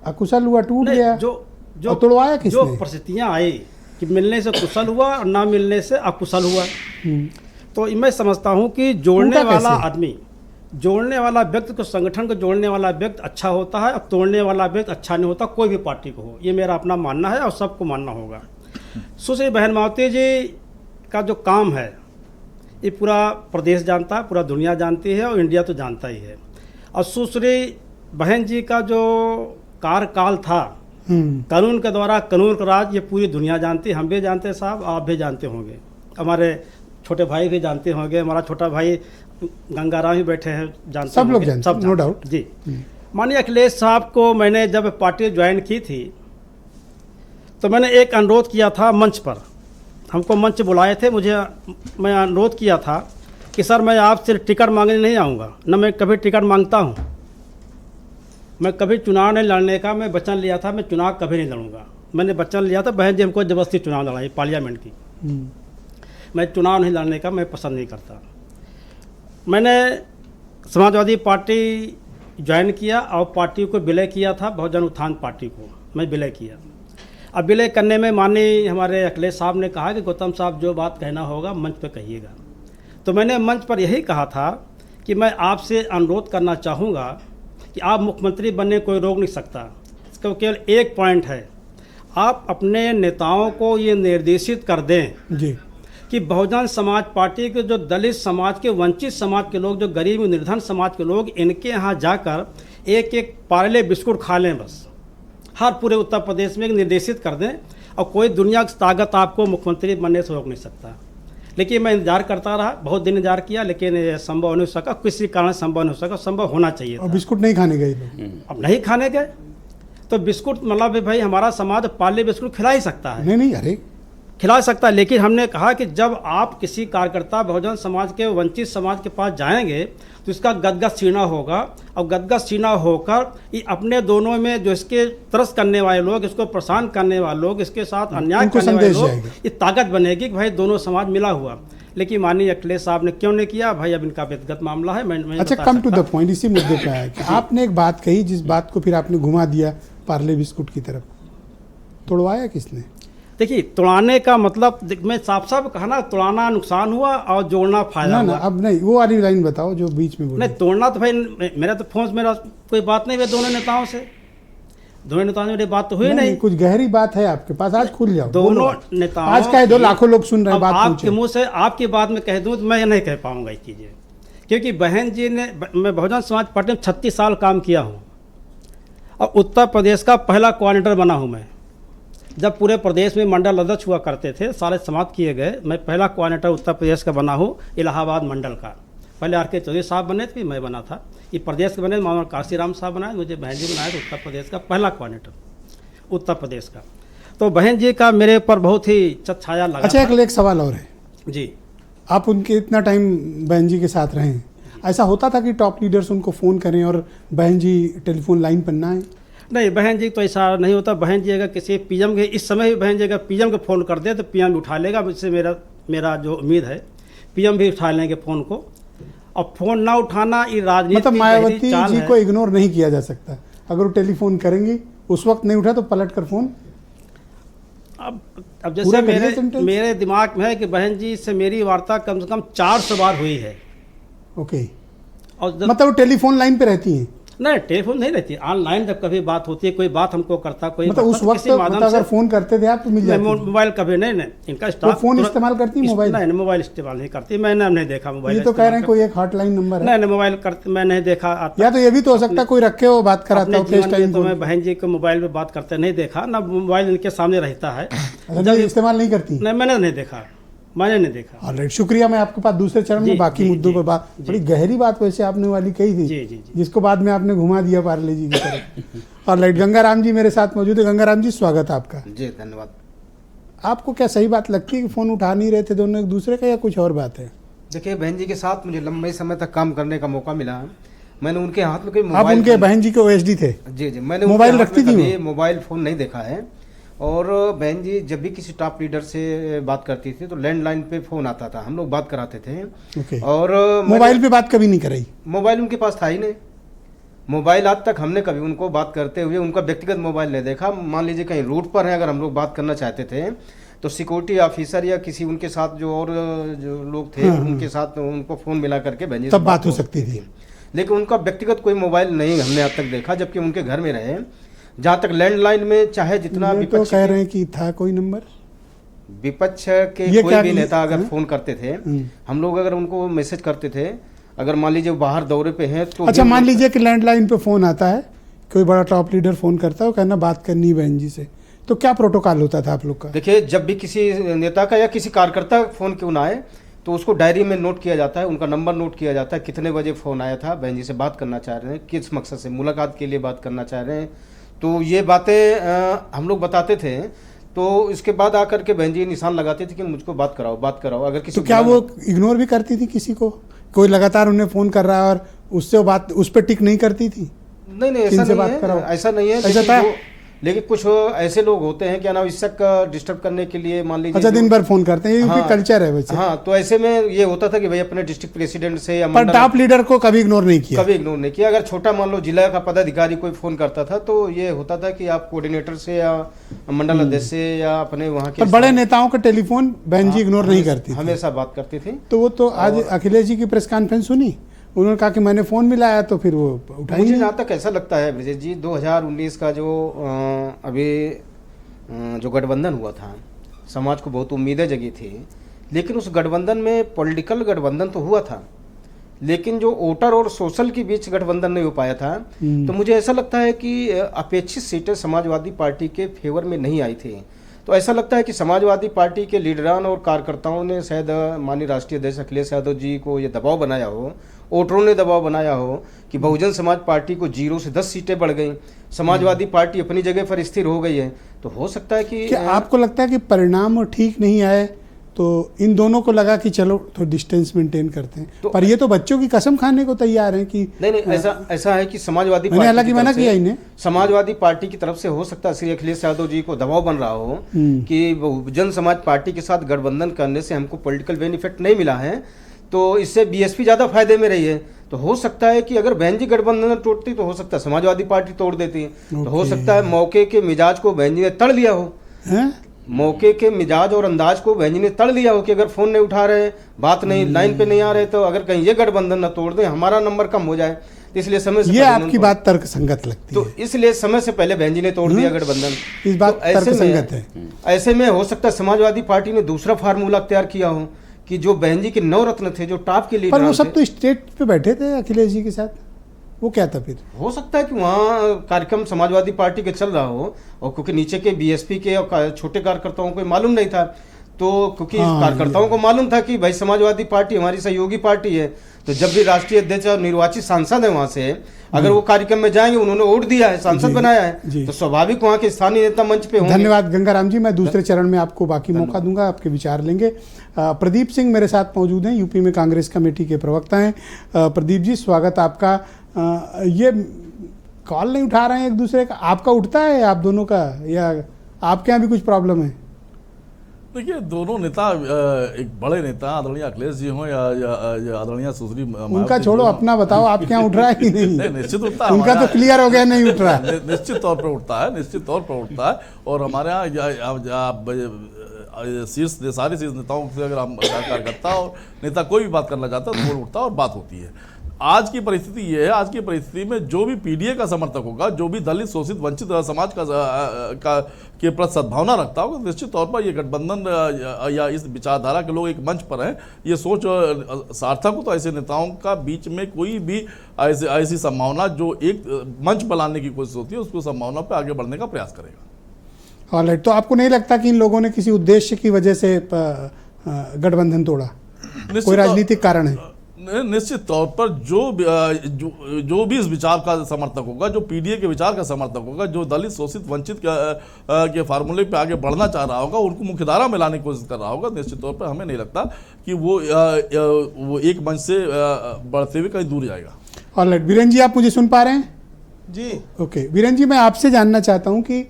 अकुशल हुआ, टूट नहीं, गया। जो और तोड़वाया किसने? जो परिस्थितियाँ आई कि मिलने से कुशल हुआ और ना मिलने से अकुशल हुआ, तो मैं समझता हूँ कि जोड़ने टूटा वाला कैसे? आदमी, जोड़ने वाला व्यक्ति को, संगठन को जोड़ने वाला व्यक्ति अच्छा होता है और तोड़ने वाला व्यक्ति अच्छा नहीं होता, कोई भी पार्टी को हो। ये मेरा अपना मानना है और सबको मानना होगा। सुश्री बहन मायावती जी का जो काम है ये पूरा प्रदेश जानता है, पूरा दुनिया जानती है और इंडिया तो जानता ही है। और सुश्री बहन जी का जो कार्यकाल था, कानून के द्वारा, कानून का राज, ये पूरी दुनिया जानती है। हम भी जानते हैं साहब, आप भी जानते होंगे, हमारे छोटे भाई भी जानते होंगे, हमारा छोटा भाई गंगाराम भी बैठे हैं, जानते सब लोग होंगे, जानते हैं, नो डाउट। जी। माननीय अखिलेश साहब को मैंने जब पार्टी ज्वाइन की थी तो मैंने एक अनुरोध किया था मंच पर, हमको मंच बुलाए थे, मैं अनुरोध किया था कि सर मैं आपसे टिकट मांगने नहीं आऊँगा, न मैं कभी टिकट मांगता हूँ, मैं कभी चुनाव नहीं लड़ने का मैं वचन लिया था, मैं चुनाव कभी नहीं लड़ूंगा। मैंने वचन लिया था, बहन जी हमको जबरदस्ती चुनाव लड़ाई पार्लियामेंट की, मैं चुनाव नहीं लड़ने का मैं पसंद नहीं करता। मैंने समाजवादी पार्टी ज्वाइन किया और पार्टी को विलय किया था, बहुजन उत्थान पार्टी को मैं विलय किया। अब विलय करने में माननीय हमारे अखिलेश साहब ने कहा कि गौतम साहब जो बात कहना होगा मंच पर कहिएगा। तो मैंने मंच पर यही कहा था कि मैं आपसे अनुरोध करना चाहूँगा कि आप मुख्यमंत्री बनने कोई रोक नहीं सकता, इसका केवल एक पॉइंट है, आप अपने नेताओं को ये निर्देशित कर दें जी कि बहुजन समाज पार्टी के जो दलित समाज के, वंचित समाज के लोग, जो गरीब निर्धन समाज के लोग, इनके यहाँ जाकर एक एक पार्ले बिस्कुट खा लें बस, हर पूरे उत्तर प्रदेश में निर्देशित कर दें, और कोई दुनिया की ताकत आपको मुख्यमंत्री बनने से रोक नहीं सकता। लेकिन मैं इंतजार करता रहा, बहुत दिन इंतजार किया, लेकिन ये संभव नहीं हो सका, किसी कारण संभव नहीं हो सका, संभव होना चाहिए और था। बिस्कुट नहीं खाने गए लोग? अब नहीं खाने गए तो बिस्कुट, मतलब भाई हमारा समाज पार्ले बिस्कुट खिला ही सकता है। नहीं, अरे खिला सकता है, लेकिन हमने कहा कि जब आप किसी कार्यकर्ता बहुजन समाज के, वंचित समाज के पास जाएंगे तो इसका गदगद सीना होगा, और गदगद सीना होकर ये अपने दोनों में जो इसके तरस करने वाले लोग, इसको परेशान करने वाले लोग, इसके साथ अन्याय उनको करने वाले संदेश लोग, जाएगा। ये ताकत बनेगी कि भाई दोनों समाज मिला हुआ। लेकिन माननीय अखिलेश साहब ने क्यों नहीं किया भाई, अब इनका व्यक्तिगत मामला है, मैं अच्छा, बता कम टू सकता। द पॉइंट, इसी मुद्दे पे आया कि आपने एक बात कही जिस बात को फिर आपने घुमा दिया पार्ले बिस्कुट की तरफ। तोड़वाया किसने? देखिए, तोड़ाने का मतलब मैं साफ साफ कहा ना, तोड़ाना नुकसान हुआ और जोड़ना फायदा ना ना, हुआ। अब नहीं, वो वाली लाइन बताओ जो बीच में बोले। नहीं, तोड़ना तो भाई मेरा तो फोन, मेरा कोई बात नहीं हुई दोनों नेताओं से, दोनों नेताओं से मेरी बात तो हुई नहीं। कुछ गहरी बात है आपके पास, आज खुल जाओ। दोनों बोलो। नेताओं आज कह दो, की- लाखों लोग सुन रहे हैं, अब बात आपके पूछे। मुंह से आपकी बात में कह दूं तो मैं नहीं कह पाऊंगा ये चीज़ें, क्योंकि बहन जी ने, मैं बहुजन समाज पार्टी में 36 साल काम किया हूँ और उत्तर प्रदेश का पहला कोऑर्डिनेटर बना हूँ मैं। जब पूरे प्रदेश में मंडल अध्यक्ष हुआ करते थे, सारे समाप्त किए गए, मैं पहला कोऑर्डिनेटर उत्तर प्रदेश का बना हूँ, इलाहाबाद मंडल का। पहले आर के चौधरी साहब बने थे, मैं बना था। ये प्रदेश के बने मामा काशीराम साहब बनाए, मुझे बहन जी बनाए, तो उत्तर प्रदेश का पहला कोऑर्डिनेटर उत्तर प्रदेश का। तो बहन जी का मेरे ऊपर बहुत ही छाया लगा। अच्छा, था। एक सवाल और है जी, आप उनके इतना टाइम बहन जी के साथ रहे हैं, ऐसा होता था कि टॉप लीडर्स उनको फ़ोन करें और बहन जी टेलीफोन लाइन पर ना आए? नहीं बहन जी तो ऐसा नहीं होता। बहन जी अगर किसी पीएम के, इस समय भी बहन जी अगर पीएम को फ़ोन कर दे तो पीएम भी उठा लेगा, मुझसे मेरा जो उम्मीद है पीएम भी उठा लेंगे फ़ोन को। और फ़ोन ना उठाना ये राजनीति मतलब की मायावती गहरी चाल जी है। को इग्नोर नहीं किया जा सकता। अगर वो टेलीफोन करेंगी, उस वक्त नहीं उठा तो पलट कर फ़ोन। अब पूरा जैसे करिए sentence। मेरे दिमाग में है कि बहन जी से मेरी वार्ता कम से कम 400 बार हुई है। ओके, और जब मतलब वो टेलीफोन लाइन पे रहती हैं? नहीं, टेलीफोन नहीं रहती, ऑनलाइन जब कभी बात होती है, कोई बात हमको करता, कोई मतलब उस तो वक्त किसी माध्यम मतलब अगर से- फ़ोन करते थे आप तो मिल नहीं, जाती? मोबाइल कभी नहीं, इनका वो स्टाफ फ़ोन तुरंत- इस्तेमाल करती हैं मोबाइल? नहीं, मोबाइल इस्तेमाल नहीं करती, मैंने नहीं देखा मोबाइल ये तो कह रहे हैं इस्तेमाल कोई एक हॉटलाइन नंबर है। नहीं, मोबाइल करते मैं नहीं देखा। या तो ये भी तो हो सकता है कोई रखे हो, बात कराता अपने हो जीवन फेस में टाइम तो मैं बहन जी को मोबाइल पे बात करते नहीं देखा, ना मोबाइल इनके सामने रहता है। नहीं, इस्तेमाल नहीं करती? नहीं, मैंने नहीं देखा, मैंने नहीं देखा। ऑलराइट, शुक्रिया। मैं आपके पास दूसरे चरण में जी, बाकी जी, मुद्दों जी, पर बात, जी। बड़ी गहरी बात वैसे आपने वाली कही थी, जी, जी, जी। जिसको बाद में आपने घुमा दिया पार्ले जी की तरफ। ऑलराइट, गंगाराम जी मेरे साथ मौजूद है। गंगाराम जी, स्वागत है आपका। जी धन्यवाद। आपको क्या सही बात लगती है कि फ़ोन उठा नहीं रहे थे दोनों एक दूसरे का, या कुछ और बात है? देखिए, बहन जी के साथ मुझे लंबे समय तक काम करने का मौका मिला। मैंने उनके हाथ में कोई आप मोबाइल उनके बहन जी के OSD थे? जी जी, मैंने मोबाइल उनके हाथ रखती में थी कभी वो? मोबाइल फ़ोन नहीं देखा है। और बहन जी जब भी किसी टॉप लीडर से बात करती थी तो लैंडलाइन पे फ़ोन आता था, हम लोग बात कराते थे। ओके। और मोबाइल पे बात कभी नहीं कराई? मोबाइल उनके पास था ही नहीं। मोबाइल आज तक हमने कभी उनको बात करते हुए उनका व्यक्तिगत मोबाइल नहीं देखा। मान लीजिए कहीं रूट पर है, अगर हम लोग बात करना चाहते थे तो सिक्योरिटी ऑफिसर या किसी उनके साथ जो और जो लोग थे उनके साथ उनको फ़ोन मिला करके बहन जी से तब बात हो सकती थी। लेकिन उनका व्यक्तिगत कोई मोबाइल नहीं हमने आज तक देखा, जबकि उनके घर में रहे। जहाँ तक लैंडलाइन में चाहे जितना ये तो विपक्ष कह रहे हैं कि था कोई नंबर। विपक्ष के ये कोई क्या भी कि- नेता अगर हाँ? फोन करते थे, हम लोग अगर उनको मैसेज करते थे, अगर मान लीजिए वो बाहर दौरे पे हैं तो अच्छा, भी मान उनको- लीजिए कि लैंडलाइन पे फ़ोन आता है, कोई बड़ा टॉप लीडर फ़ोन करता है, वो कहना बात करनी है बहन जी से, तो क्या प्रोटोकॉल होता था आप लोग का? देखिए, जब भी किसी नेता का या किसी कार्यकर्ता का फोन क्यों ना आए तो उसको डायरी में नोट किया जाता है, उनका नंबर नोट किया जाता है, कितने बजे फ़ोन आया था, बहन जी से बात करना चाह रहे हैं, किस मकसद से मुलाकात के लिए बात करना चाह रहे हैं। तो ये बातें हम लोग बताते थे। तो इसके बाद आकर के बहन जी निशान लगाते थे कि मुझको बात कराओ। अगर किसी तो को क्या बुलाना- वो इग्नोर भी करती थी किसी को? कोई लगातार उन्हें फ़ोन कर रहा है और उससे वो बात उस पर टिक नहीं करती थी? नहीं ऐसा किनसे नहीं बात है, कराओ? ऐसा नहीं है। ऐसा था? लेकिन कुछ ऐसे लोग होते हैं क्या नाम, इसक डिस्टर्ब करने के लिए, मान लीजिए अच्छा, जो- दिन भर फ़ोन करते हैं, ये यूपी हाँ, कल्चर है वैसे। हाँ, तो ऐसे में ये होता था कि भाई अपने डिस्ट्रिक्ट प्रेसिडेंट से या पर मंडल टॉप लीडर को कभी इग्नोर नहीं किया? कभी इग्नोर नहीं किया। अगर छोटा मान लो जिला का पदाधिकारी कोई फोन करता था तो ये होता था कि आप कोऑर्डिनेटर से या मंडल अध्यक्ष से या अपने वहाँ के पर बड़े नेताओं का टेलीफोन बहन जी इग्नोर नहीं करती थी। हमेशा बात करती थी। तो वो तो आज अखिलेश जी की प्रेस कॉन्फ्रेंस सुनी, उन्होंने कहा कि मैंने फ़ोन मिलाया, तो फिर वो उठाई मुझे नहीं। जहाँ तक ऐसा लगता है ब्रजेश जी, 2019 का जो अभी जो गठबंधन हुआ था, समाज को बहुत उम्मीदें जगी थी, लेकिन उस गठबंधन में पॉलिटिकल गठबंधन तो हुआ था, लेकिन जो वोटर और सोशल के बीच गठबंधन नहीं हो पाया था। तो मुझे ऐसा लगता है कि अपेक्षित सीटें समाजवादी पार्टी के फेवर में नहीं आई थी। तो ऐसा लगता है कि समाजवादी पार्टी के लीडरान और कार्यकर्ताओं ने शायद माननीय राष्ट्रीय अध्यक्ष अखिलेश यादव जी को ये दबाव बनाया हो वोटरों ने दबाव बनाया हो कि बहुजन समाज पार्टी को 0 से 10 सीटें बढ़ गई, समाजवादी पार्टी अपनी जगह पर स्थिर हो गई है, तो हो सकता है कि क्या आपको लगता है कि परिणाम ठीक नहीं आए तो इन दोनों को लगा कि चलो थोड़ा डिस्टेंस मेंटेन करते हैं, तो पर ये तो बच्चों की कसम खाने को तैयार हैं कि नहीं, ऐसा है कि समाजवादी मैंने हालांकि मना किया इन्हें। समाजवादी पार्टी की तरफ से हो सकता है श्री अखिलेश यादव जी को दबाव बन रहा हो कि बहुजन समाज पार्टी के साथ गठबंधन करने से हमको पॉलिटिकल बेनिफिट नहीं मिला है, तो इससे बीएसपी ज्यादा फायदे में रही है। तो हो सकता है कि अगर बहन जी गठबंधन तोड़ती तो हो सकता है समाजवादी पार्टी तोड़ देती, तो हो सकता है मौके के मिजाज को बहन जी ने तड़ लिया हो, मौके के मिजाज और अंदाज को बहन जी ने तड़ लिया हो कि अगर फोन नहीं उठा रहे, बात नहीं, लाइन पे नहीं आ रहे, तो अगर कहीं ये गठबंधन न तोड़ दें, हमारा नंबर कम हो जाए, तो इसलिए समय से ये आपकी बात तर्क संगत लगती तो है। इसलिए समय से पहले बहन जी ने तोड़ दिया गठबंधन। इस बात तो तर्क संगत है। ऐसे में हो सकता है समाजवादी पार्टी ने दूसरा फार्मूला तैयार किया हो कि जो बहन जी के 9 रत्न थे, जो टॉप के लिए, पर वो सब तो स्टेट पे बैठे थे अखिलेश जी के साथ, वो क्या था फिर? हो सकता है कि वहाँ कार्यक्रम समाजवादी पार्टी के चल रहा हो, और क्योंकि नीचे के बीएसपी के और छोटे कार्यकर्ताओं को मालूम नहीं था, तो क्योंकि कार्यकर्ताओं को मालूम था कि भाई समाजवादी पार्टी हमारी सहयोगी पार्टी है, तो जब भी राष्ट्रीय अध्यक्ष और निर्वाचित सांसद है वहां से, अगर वो कार्यक्रम में जाएंगे, उन्होंने वोट दिया है, सांसद बनाया है, तो स्वाभाविक वहाँ के स्थानीय नेता मंच पे होंगे। धन्यवाद गंगाराम जी। मैं दूसरे चरण में आपको बाकी मौका दूंगा, आपके विचार लेंगे। प्रदीप सिंह मेरे साथ मौजूद हैं, यूपी में कांग्रेस कमेटी के प्रवक्ता हैं। प्रदीप जी, स्वागत आपका। ये कॉल नहीं उठा रहे हैं एक दूसरे का, आपका उठता है आप दोनों का, या आपके यहाँ भी कुछ प्रॉब्लम है? देखिए, दोनों नेता, एक बड़े नेता आदरणीय अखिलेश जी हों या आदरणीय सुश्री उनका छोड़ो, अपना बताओ, आपके यहाँ उठ रहा है कि नहीं? निश्चित उठता है, उनका तो क्लियर हो गया नहीं उठ रहा। निश्चित तौर पर उठता है, निश्चित तौर पर उठता है। और हमारे यहाँ सारे शीर्ष नेताओं से अगर हम कार्यकर्ता और नेता कोई भी बात करना चाहता है तो वो उठता है और बात होती है। आज की परिस्थिति ये है, आज की परिस्थिति में जो भी पीडीए का समर्थक होगा, जो भी दलित, शोषित, वंचित समाज का के प्रति सद्भावना रखता होगा, निश्चित तौर पर ये गठबंधन या इस विचारधारा के लोग एक मंच पर हैं, ये सोच सार्थक हो तो ऐसे नेताओं का बीच में कोई भी ऐसी संभावना जो एक मंच बनाने की कोशिश होती है, उसको संभावना पर आगे बढ़ने का प्रयास करेगा। ऑलराइट, तो आपको नहीं लगता कि इन लोगों ने किसी उद्देश्य की वजह से गठबंधन तोड़ा? कोई राजनीतिक कारण है? निश्चित तौर पर जो भी इस विचार का समर्थक होगा, जो पीडीए के विचार का समर्थक होगा, जो दलित, शोषित, वंचित के फार्मूले पे आगे बढ़ना चाह रहा होगा, उनको मुख्यधारा में लाने की कोशिश कर रहा होगा, निश्चित तौर पर हमें नहीं लगता कि वो एक मंच से बढ़ते हुए कहीं दूर जाएगा। ऑलराइट, वीरेंद्र जी, आप मुझे सुन पा रहे हैं? जी ओके, वीरेंद्र जी, मैं आपसे जानना चाहता हूं कि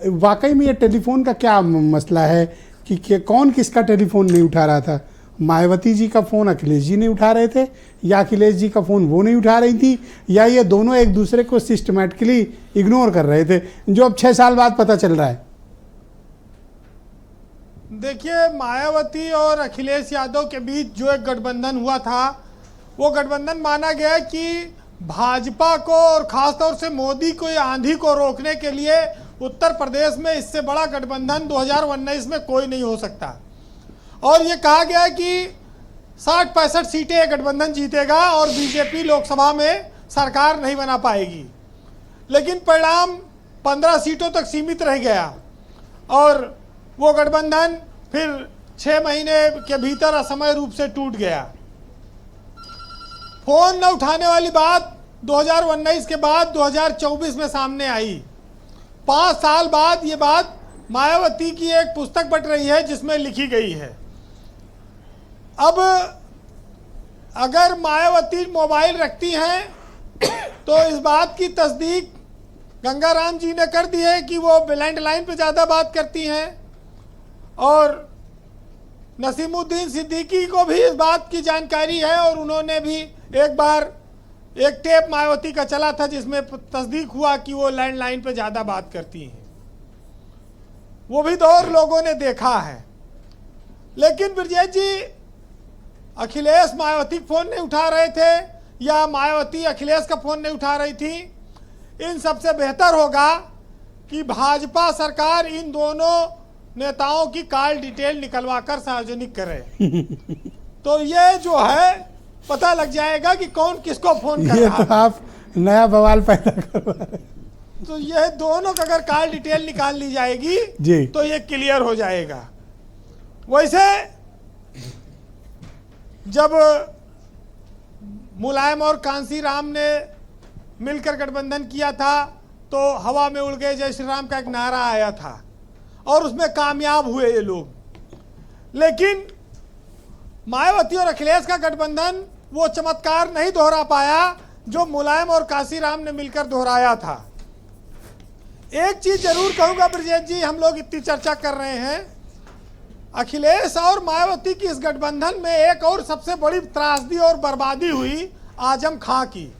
वाकई में ये टेलीफोन का क्या मसला है कि कौन किसका टेलीफोन नहीं उठा रहा था? मायावती जी का फ़ोन अखिलेश जी नहीं उठा रहे थे, या अखिलेश जी का फ़ोन वो नहीं उठा रही थी, या ये दोनों एक दूसरे को सिस्टमैटिकली इग्नोर कर रहे थे, जो अब 6 साल बाद पता चल रहा है? देखिए, मायावती और अखिलेश यादव के बीच जो एक गठबंधन हुआ था, वो गठबंधन माना गया कि भाजपा को और ख़ासतौर से मोदी को, आंधी को रोकने के लिए उत्तर प्रदेश में इससे बड़ा गठबंधन 2019 में कोई नहीं हो सकता। और ये कहा गया कि 60-65 सीटें ये गठबंधन जीतेगा और बीजेपी लोकसभा में सरकार नहीं बना पाएगी, लेकिन परिणाम 15 सीटों तक सीमित रह गया और वो गठबंधन फिर 6 महीने के भीतर असमय रूप से टूट गया। फोन न उठाने वाली बात 2019 के बाद 2024 में सामने आई। 5 साल बाद ये बात मायावती की एक पुस्तक बट रही है जिसमें लिखी गई है। अब अगर मायावती मोबाइल रखती हैं तो इस बात की तस्दीक गंगाराम जी ने कर दी है कि वो लैंडलाइन पे ज़्यादा बात करती हैं, और नसीमुद्दीन सिद्दीकी को भी इस बात की जानकारी है और उन्होंने भी एक बार एक टेप मायावती का चला था जिसमें तस्दीक हुआ कि वो लैंडलाइन पे ज़्यादा बात करती हैं। वो भी दौर लोगों ने देखा है। लेकिन ब्रजेश जी, अखिलेश मायावती फ़ोन नहीं उठा रहे थे या मायावती अखिलेश का फ़ोन नहीं उठा रही थी, इन सबसे बेहतर होगा कि भाजपा सरकार इन दोनों नेताओं की कॉल डिटेल निकलवा कर सार्वजनिक करे। तो ये जो है पता लग जाएगा कि कौन किसको फोन कर रहा है। तो आप नया बवाल पैदा करवा रहे हैं। तो ये दोनों का अगर कॉल डिटेल निकाल ली जाएगी जी, तो ये क्लियर हो जाएगा। वैसे जब मुलायम और कांसीराम ने मिलकर गठबंधन किया था तो हवा में उड़ गए जय श्री राम का एक नारा आया था और उसमें कामयाब हुए ये लोग। लेकिन मायावती और अखिलेश का गठबंधन वो चमत्कार नहीं दोहरा पाया जो मुलायम और कांसीराम ने मिलकर दोहराया था। एक चीज जरूर कहूंगा ब्रजेश जी, हम लोग इतनी चर्चा कर रहे हैं, अखिलेश और मायावती की इस गठबंधन में एक और सबसे बड़ी त्रासदी और बर्बादी हुई आजम खां की,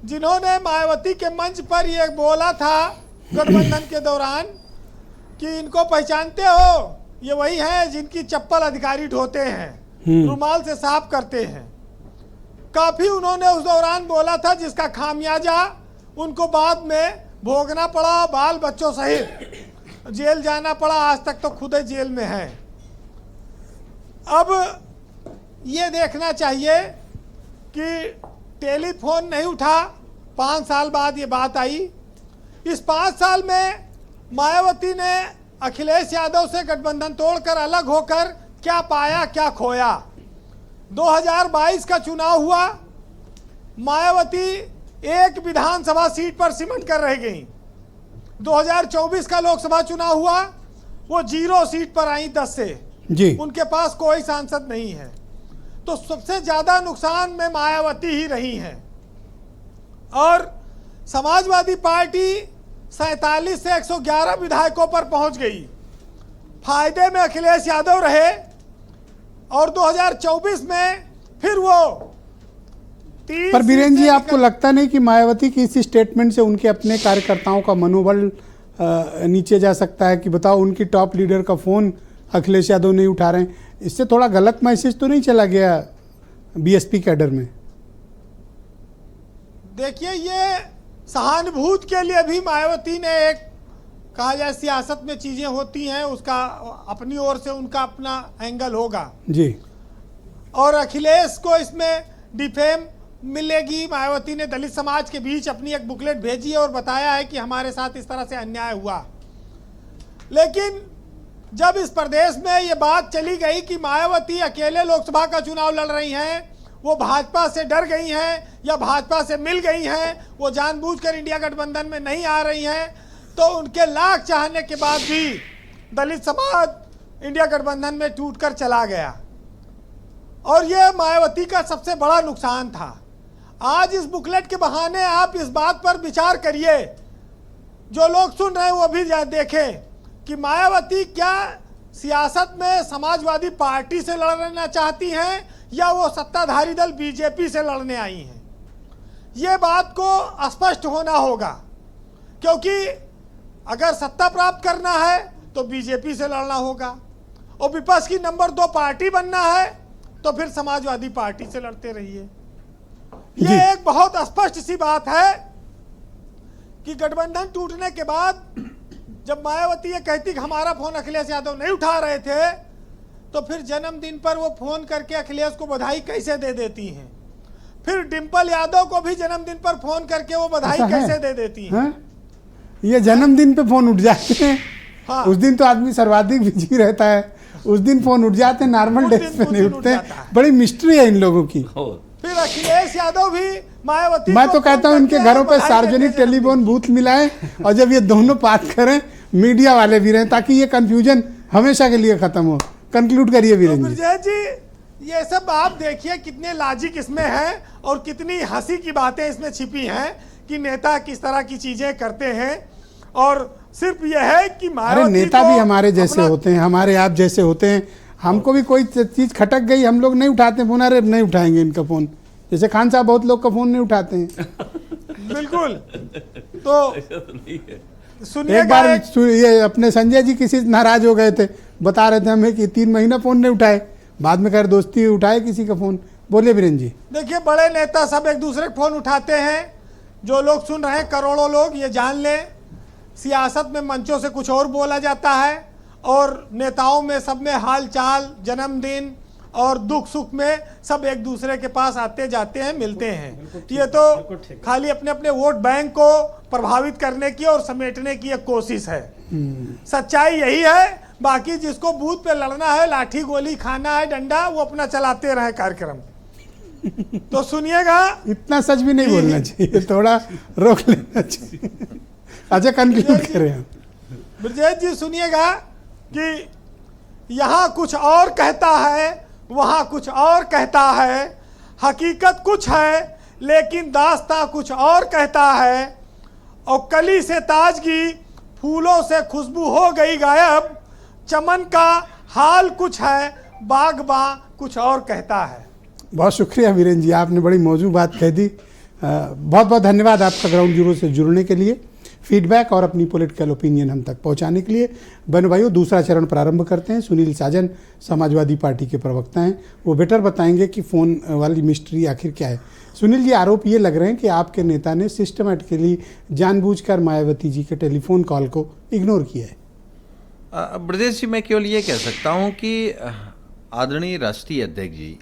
जिन्होंने मायावती के मंच पर ये बोला था गठबंधन के दौरान कि इनको पहचानते हो, ये वही हैं जिनकी चप्पल अधिकारी ढोते हैं, रुमाल से साफ करते हैं। काफी उन्होंने उस दौरान बोला था जिसका खामियाजा उनको बाद में भोगना पड़ा, बाल बच्चों सहित जेल जाना पड़ा, आज तक तो खुद ही जेल में है। अब ये देखना चाहिए कि टेलीफोन नहीं उठा, 5 साल बाद ये बात आई। इस 5 साल में मायावती ने अखिलेश यादव से गठबंधन तोड़कर अलग होकर क्या पाया क्या खोया। 2022 का चुनाव हुआ, मायावती एक विधानसभा सीट पर सिमट कर रह गई। 2024 का लोकसभा चुनाव हुआ, वो 0 सीट पर आई 10 से जी। उनके पास कोई सांसद नहीं है। तो सबसे ज्यादा नुकसान में मायावती ही रही हैं। और समाजवादी पार्टी 47 से 111 विधायकों पर पहुंच गई। फायदे में अखिलेश यादव रहे और 2024 में फिर वो पर बीरेन जी, आपको लगता नहीं कि मायावती की इस स्टेटमेंट से उनके अपने कार्यकर्ताओं का मनोबल नीचे जा सकता है कि बताओ उनकी टॉप लीडर का फ़ोन अखिलेश यादव नहीं उठा रहे हैं, इससे थोड़ा गलत मैसेज तो नहीं चला गया बीएसपी कैडर में? देखिए, ये सहानुभूति के लिए भी मायावती ने एक कहा जाए सियासत में चीजें होती हैं, उसका अपनी ओर से उनका अपना एंगल होगा जी। और अखिलेश को इसमें डिफेम मिलेगी। मायावती ने दलित समाज के बीच अपनी एक बुकलेट भेजी है और बताया है कि हमारे साथ इस तरह से अन्याय हुआ। लेकिन जब इस प्रदेश में ये बात चली गई कि मायावती अकेले लोकसभा का चुनाव लड़ रही हैं, वो भाजपा से डर गई हैं या भाजपा से मिल गई हैं, वो जानबूझकर इंडिया गठबंधन में नहीं आ रही हैं, तो उनके लाख चाहने के बाद भी दलित समाज इंडिया गठबंधन में टूटकर चला गया। और ये मायावती का सबसे बड़ा नुकसान था। आज इस बुकलेट के बहाने आप इस बात पर विचार करिए, जो लोग सुन रहे हैं वो भी देखें कि मायावती क्या सियासत में समाजवादी पार्टी से लड़ना चाहती हैं या वो सत्ताधारी दल बीजेपी से लड़ने आई हैं। ये बात को स्पष्ट होना होगा, क्योंकि अगर सत्ता प्राप्त करना है तो बीजेपी से लड़ना होगा और विपक्ष की नंबर 2 पार्टी बनना है तो फिर समाजवादी पार्टी से लड़ते रहिए। ये एक बहुत स्पष्ट सी बात है कि गठबंधन टूटने के बाद जब मायावती ये कहती कि हमारा फोन अखिलेश यादव नहीं उठा रहे थे, तो फिर जन्मदिन पर वो फोन करके अखिलेश को बधाई कैसे दे देती हैं? फिर डिम्पल यादव को भी जन्मदिन पर फोन करके वो बधाई कैसे दे देती हैं? ये जन्मदिन पे फोन उठ जाते हैं। हाँ। उस दिन तो आदमी सर्वाधिक बिजी रहता है, उस दिन फोन उठ जाते हैं, नॉर्मल डेज पे नहीं उठते। बड़ी मिस्ट्री है इन लोगों की। फिर अखिलेश यादव भी मायावती, मैं तो कहता हूं इनके घरों पे सार्वजनिक टेलीफोन बूथ मिलाएं और जब ये दोनों बात करें मीडिया वाले भी रहें, ताकि ये कंफ्यूजन हमेशा के लिए खत्म हो। कंक्लूड करिए वीरेंद्र जी। ये सब आप देखिए कितने लॉजिक इसमें है और कितनी हंसी की बातें इसमें छिपी हैं कि नेता किस तरह की चीजें करते हैं। और सिर्फ यह है कि अरे नेता भी हमारे जैसे होते हैं, हमारे आप जैसे होते हैं। हमको भी कोई चीज खटक गई, हम लोग नहीं उठाते फोन, अरे नहीं उठाएंगे इनका फोन। जैसे खान साहब बहुत लोग का फोन नहीं उठाते हैं। बिल्कुल। तो सुनिए, एक बार ये अपने संजय जी किसी नाराज हो गए थे, बता रहे थे हमें कि 3 महीना फोन नहीं उठाए, बाद में खैर दोस्ती उठाए किसी का फोन। बोलिए बीरेन जी। देखिए, बड़े नेता सब एक दूसरे को फोन उठाते हैं। जो लोग सुन रहे हैं, करोड़ों लोग, ये जान लें, सियासत में मंचों से कुछ और बोला जाता है और नेताओं में सब में हाल चाल, जन्मदिन और दुख सुख में सब एक दूसरे के पास आते जाते हैं, मिलते हैं। ये तो खाली अपने अपने वोट बैंक को प्रभावित करने की और समेटने की एक कोशिश है। सच्चाई यही है। बाकी जिसको बूथ पे लड़ना है, लाठी गोली खाना है, डंडा, वो अपना चलाते रहे कार्यक्रम। तो सुनिएगा। इतना सच भी नहीं बोलना चाहिए, थोड़ा रोक लेना चाहिए। अच्छा, कंक्लूड करें आप। ब्रजेश जी सुनिएगा कि यहाँ कुछ और कहता है, वहाँ कुछ और कहता है, हकीकत कुछ है लेकिन दास्तां कुछ और कहता है, और कली से ताजगी, फूलों से खुशबू हो गई गायब, चमन का हाल कुछ है, बागबां कुछ और कहता है। बहुत शुक्रिया वीरेंद्र जी, आपने बड़ी मौजूद बात कह दी। बहुत बहुत धन्यवाद आपका ग्राउंड जीरो से जुड़ने के लिए, फीडबैक और अपनी पॉलिटिकल ओपिनियन हम तक पहुंचाने के लिए। बहनों भाइयों, दूसरा चरण प्रारंभ करते हैं। सुनील साजन समाजवादी पार्टी के प्रवक्ता हैं, वो बेटर बताएंगे कि फ़ोन वाली मिस्ट्री आखिर क्या है। सुनील जी, आरोप ये लग रहे हैं कि आपके नेता ने सिस्टमेटिकली जानबूझकर मायावती जी के टेलीफोन कॉल को इग्नोर किया है। ब्रजेश जी, मैं केवल ये कह सकता हूँ कि आदरणीय राष्ट्रीय अध्यक्ष जी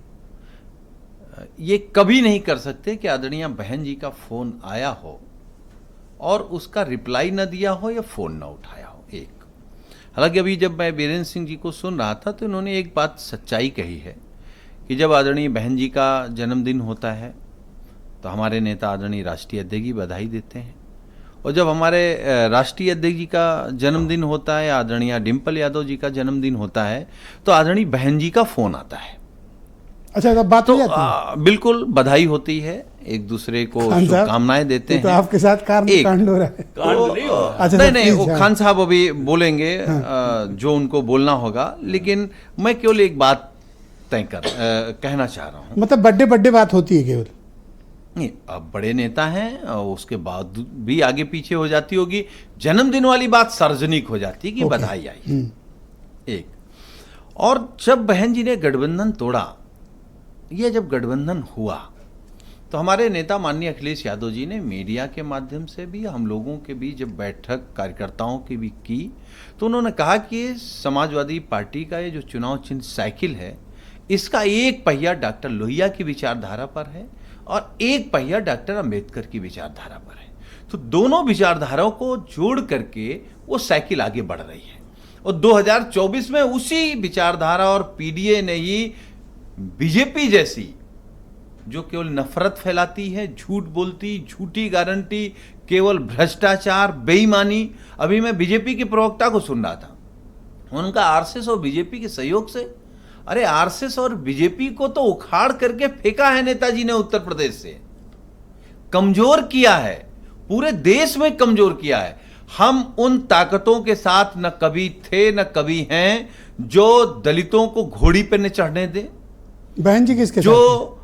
ये कभी नहीं कर सकते कि आदरणीय बहन जी का फ़ोन आया हो और उसका रिप्लाई न दिया हो या फ़ोन न उठाया हो। एक, हालांकि अभी जब मैं वीरेंद्र सिंह जी को सुन रहा था तो इन्होंने एक बात सच्चाई कही है कि जब आदरणीय बहन जी का जन्मदिन होता है तो हमारे नेता आदरणीय राष्ट्रीय अध्यक्ष जी बधाई देते हैं, और जब हमारे राष्ट्रीय अध्यक्ष जी का जन्मदिन होता है, आदरणीय डिम्पल यादव जी का जन्मदिन होता है, तो आदरणीय बहन जी का फ़ोन आता है। अच्छा, तब बात तो हो जाती है। बिल्कुल बधाई होती है, एक दूसरे को शुभकामनाएं देते हैं। तो आपके साथ कांड हो रहा है। अच्छा, नहीं, वो खान साहब अभी बोलेंगे जो उनको बोलना होगा, लेकिन मैं केवल एक बात कहना चाह रहा हूँ। मतलब बर्थडे बात होती है केवल? नहीं, अब बड़े नेता हैं और उसके बाद भी आगे पीछे हो जाती होगी। जन्मदिन वाली बात सार्वजनिक हो जाती है कि बधाई आई। एक, और जब बहन जी ने गठबंधन तोड़ा, यह जब गठबंधन हुआ तो हमारे नेता माननीय अखिलेश यादव जी ने मीडिया के माध्यम से भी, हम लोगों के बीच जब बैठक कार्यकर्ताओं की भी की, तो उन्होंने कहा कि समाजवादी पार्टी का ये जो चुनाव चिन्ह साइकिल है, इसका एक पहिया डॉक्टर लोहिया की विचारधारा पर है और एक पहिया डॉक्टर अंबेडकर की विचारधारा पर है। तो दोनों विचारधाराओं को जोड़ करके वो साइकिल आगे बढ़ रही है, और 2024 में उसी विचारधारा और पीडीए ने ही बीजेपी जैसी जो केवल नफरत फैलाती है, झूठ बोलती, झूठी गारंटी, केवल भ्रष्टाचार, बेईमानी। अभी मैं बीजेपी के प्रवक्ता को सुन रहा था, उनका आरएसएस और बीजेपी के सहयोग से, अरे आरएसएस और बीजेपी को तो उखाड़ करके फेंका है नेताजी ने उत्तर प्रदेश से, कमजोर किया है, पूरे देश में कमजोर किया है। हम उन ताकतों के साथ न कभी थे न कभी हैं जो दलितों को घोड़ी पर न चढ़ने दे, बहन जी किसके जो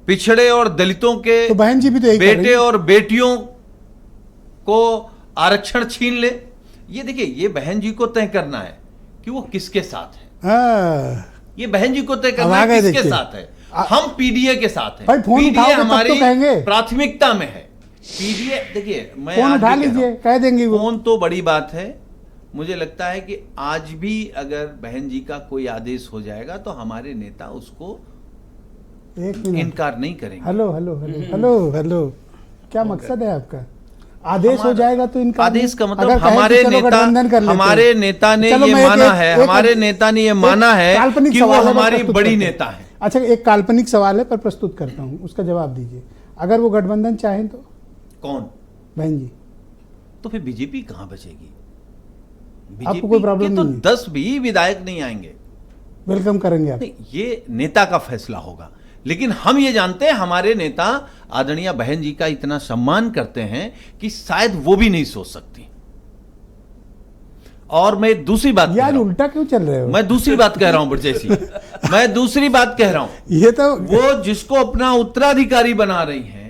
पिछड़े और दलितों के तो बहन जी भी तो बेटे और बेटियों को आरक्षण छीन ले। ये देखिए, ये बहन जी को तय करना है कि वो किसके साथ है। ये बहन जी को तय करना है किसके साथ है। हम पीडीए के साथ हैं। पीडीए हमारी प्राथमिकता में है। पीडीए, देखिए, मैं फोन उठा लीजिए, कह देंगे वो। फोन तो बड़ी बात है। मुझे लगता है कि आज भी अगर बहन जी का कोई आदेश हो जाएगा तो हमारे नेता उसको इनकार नहीं करेंगे। Hello hello hello hello hello, क्या मकसद है आपका? आदेश हो जाएगा तो इनकार? आदेश का मतलब हमारे नेता ने ये माना है, हमारे नेता ने ये माना है कि वो हमारी बड़ी नेता है। अच्छा, एक काल्पनिक सवाल है पर प्रस्तुत करता हूँ, उसका जवाब दीजिए। अगर वो गठबंधन चाहें तो? कौन? बहन जी। तो फिर बीजेपी कहां बचेगी? आपको कोई प्रॉब्लम तो नहीं? 10 भी विधायक नहीं आएंगे, वेलकम करेंगे आप? ये नेता का फैसला होगा। लेकिन हम ये जानते हैं, हमारे नेता आदरणीय बहन जी का इतना सम्मान करते हैं कि शायद वो भी नहीं सोच सकती। और मैं दूसरी बात यार, उल्टा क्यों चल रहे हो? मैं दूसरी बात कह रहा हूं ब्रजेश जी, मैं दूसरी बात कह रहा हूं। ये तो वो जिसको अपना उत्तराधिकारी बना रही हैं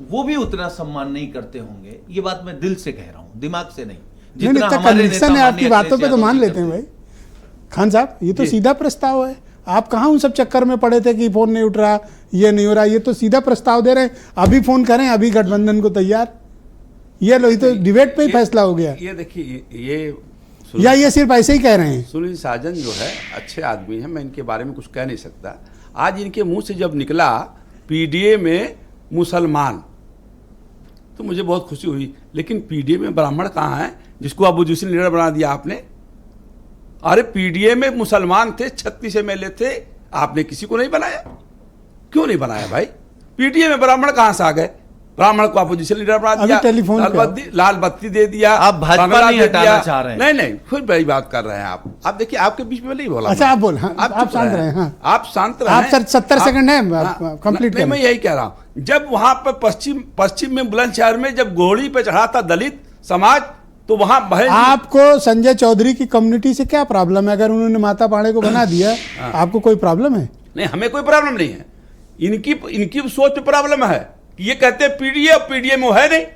वो भी उतना सम्मान नहीं करते होंगे। ये बात मैं दिल से कह रहा हूं, दिमाग से नहीं। जितना कन्विक्शन है आपकी बातों पे तो मान लेते हैं भाई। खान साहब, ये तो सीधा प्रस्ताव है। आप कहाँ उन सब चक्कर में पड़े थे कि फोन नहीं उठ रहा, ये नहीं हो रहा? ये तो सीधा प्रस्ताव दे रहे हैं, अभी फोन करें, अभी गठबंधन को तैयार। ये लो, ये तो डिबेट पे ही फैसला हो गया। ये देखिए, या ये सिर्फ ऐसे ही कह रहे हैं? सुनील साजन जो है अच्छे आदमी है, मैं इनके बारे में कुछ कह नहीं सकता। आज इनके मुंह से जब निकला पीडीए में मुसलमान, तो मुझे बहुत खुशी हुई। लेकिन पीडीए में ब्राह्मण कहाँ है जिसको अपोजिशन लीडर बना दिया आपने? अरे पीडीए में मुसलमान थे, 36 एमएलए थे, आपने किसी को नहीं बनाया। क्यों नहीं बनाया भाई? पीडीए में ब्राह्मण कहां से आ गए? ब्राह्मण को अपोजिशन लीडर बना दिया, टेलीफोन लाल बत्ती दे दिया, आप भाजपा बंगला नहीं दे हटाना दिया। चाह रहे हैं। नहीं फिर बड़ी बात कर रहे हैं आप देखिए आपके बीच में नहीं बोला अच्छा मैं। आप बोल, हाँ, आप चुप शांत रहे, हाँ। आप शांत रहे। आप सर 70 सेकंड है, कंप्लीट नहीं, मैं यही कह रहा हूं, जब वहां पर पश्चिम में बुलंदशहर में जब घोड़ी पे चढ़ा था दलित समाज, तो वहां बहन आपको संजय चौधरी की कम्युनिटी से क्या प्रॉब्लम है? अगर उन्होंने माता पांडे को बना दिया, आपको कोई प्रॉब्लम है? नहीं, हमें कोई प्रॉब्लम नहीं है। इनकी सोच में प्रॉब्लम है कि ये कहते हैं पीडीए और पीडीए में है नहीं।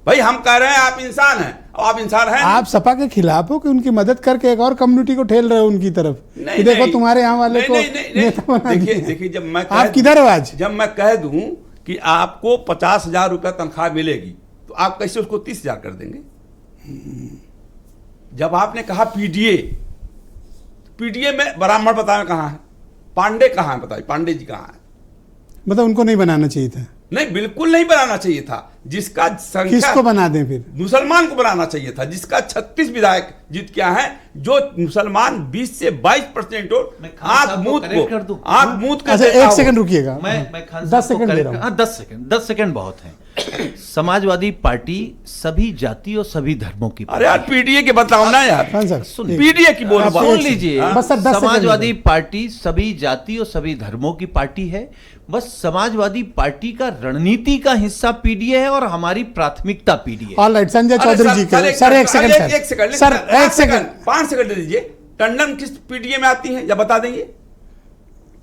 भाई हम कह रहे हैं आप इंसान हैं, और आप इंसान हैं। आप सपा के खिलाफ हो कि उनकी मदद करके एक और कम्युनिटी को ठेल रहे हो उनकी तरफ कि देखो तुम्हारे यहाँ वाले को नेता बना दिया। देखिए जब मैं आप किधर हो आज? जब मैं कह दूं कि आपको 50,000 रुपया तनख्वाह मिलेगी, तो आप कैसे उसको 30,000 कर देंगे? जब आपने कहा पीडीए में ब्राह्मण बताएं कहां है, पांडे कहां है, बताइए पांडे जी कहां है? मतलब उनको नहीं बनाना चाहिए था। नहीं, बिल्कुल नहीं बनाना चाहिए था। जिसका संख्या किसको बना दें फिर? मुसलमान को बनाना चाहिए था, जिसका 36 विधायक जीत के आए हैं, जो मुसलमान 20 से 22% आंख मूत कर अच्छा एक सेकंड रुकिएगा, मैं खान 10 सेकंड दे रहा हूं। हाँ 10 सेकंड बहुत हैं। समाजवादी पार्टी सभी जाति और सभी धर्मों की अरे यार पीडीए के बताओ ना यार, खान साहब, सुन एक- पीडीए की बोल आप सुन लीजिए। बस सर 10 सेकंड समाजवादी पार्टी सभी जाति और सभी धर्मों की पार्टी है। बस समाजवादी पार्टी का रणनीति का हिस्सा पीडीए है और हमारी प्राथमिकता PDA. All right, Sanjay Chaudhary ji के सर एक सेकंड सर 5 सेकंड दे दीजिए। टंडन किस पीडीए में आती है या बता देंगे?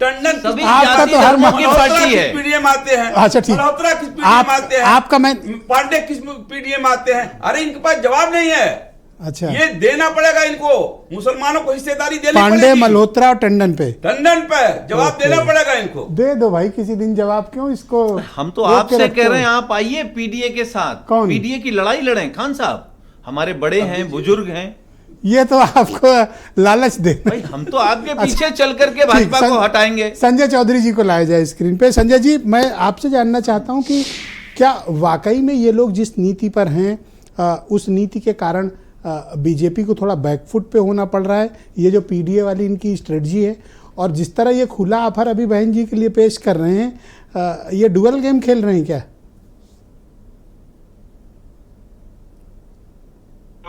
टंडन सभी आपका जाति तो हर धर्मों की पार्टी है। पीडीए में आते हैं। अच्छा, ठीक। मल्होत्रा किस पीडीए आप- में आते हैं? आपका मैं- पांडे किस पीडीए में आते हैं? अरे इनके पास जवाब नहीं है। अच्छा, ये देना पड़ेगा इनको, मुसलमानों को हिस्सेदारी देनी पांडे, पड़ेगी। मल्होत्रा और टंडन पे टंडन पे जवाब ओके। देना पड़ेगा इनको। दे दो भाई किसी दिन जवाब, क्यों इसको हम तो रोक के आपसे रखते कह हो? रहे हैं आप आइए पीडीए के साथ। कौन? पीडीए की लड़ाई लड़ें खान साहब, हमारे बड़े हैं, बुजुर्ग हैं। ये तो आपको लालच दे। भाई हम तो आपके पीछे चल करके भाजपा को हटाएंगे। संजय चौधरी जी को लाया जाए स्क्रीन पे। संजय जी, मैं आपसे जानना चाहता हूं कि क्या वाकई में ये लोग जिस नीति पर हैं उस नीति के कारण बीजेपी को थोड़ा बैकफुट पे होना पड़ रहा है? ये जो पीडीए वाली इनकी स्ट्रेटजी है और जिस तरह ये खुला ऑफर अभी बहन जी के लिए पेश कर रहे हैं, ये डुअल गेम खेल रहे हैं क्या?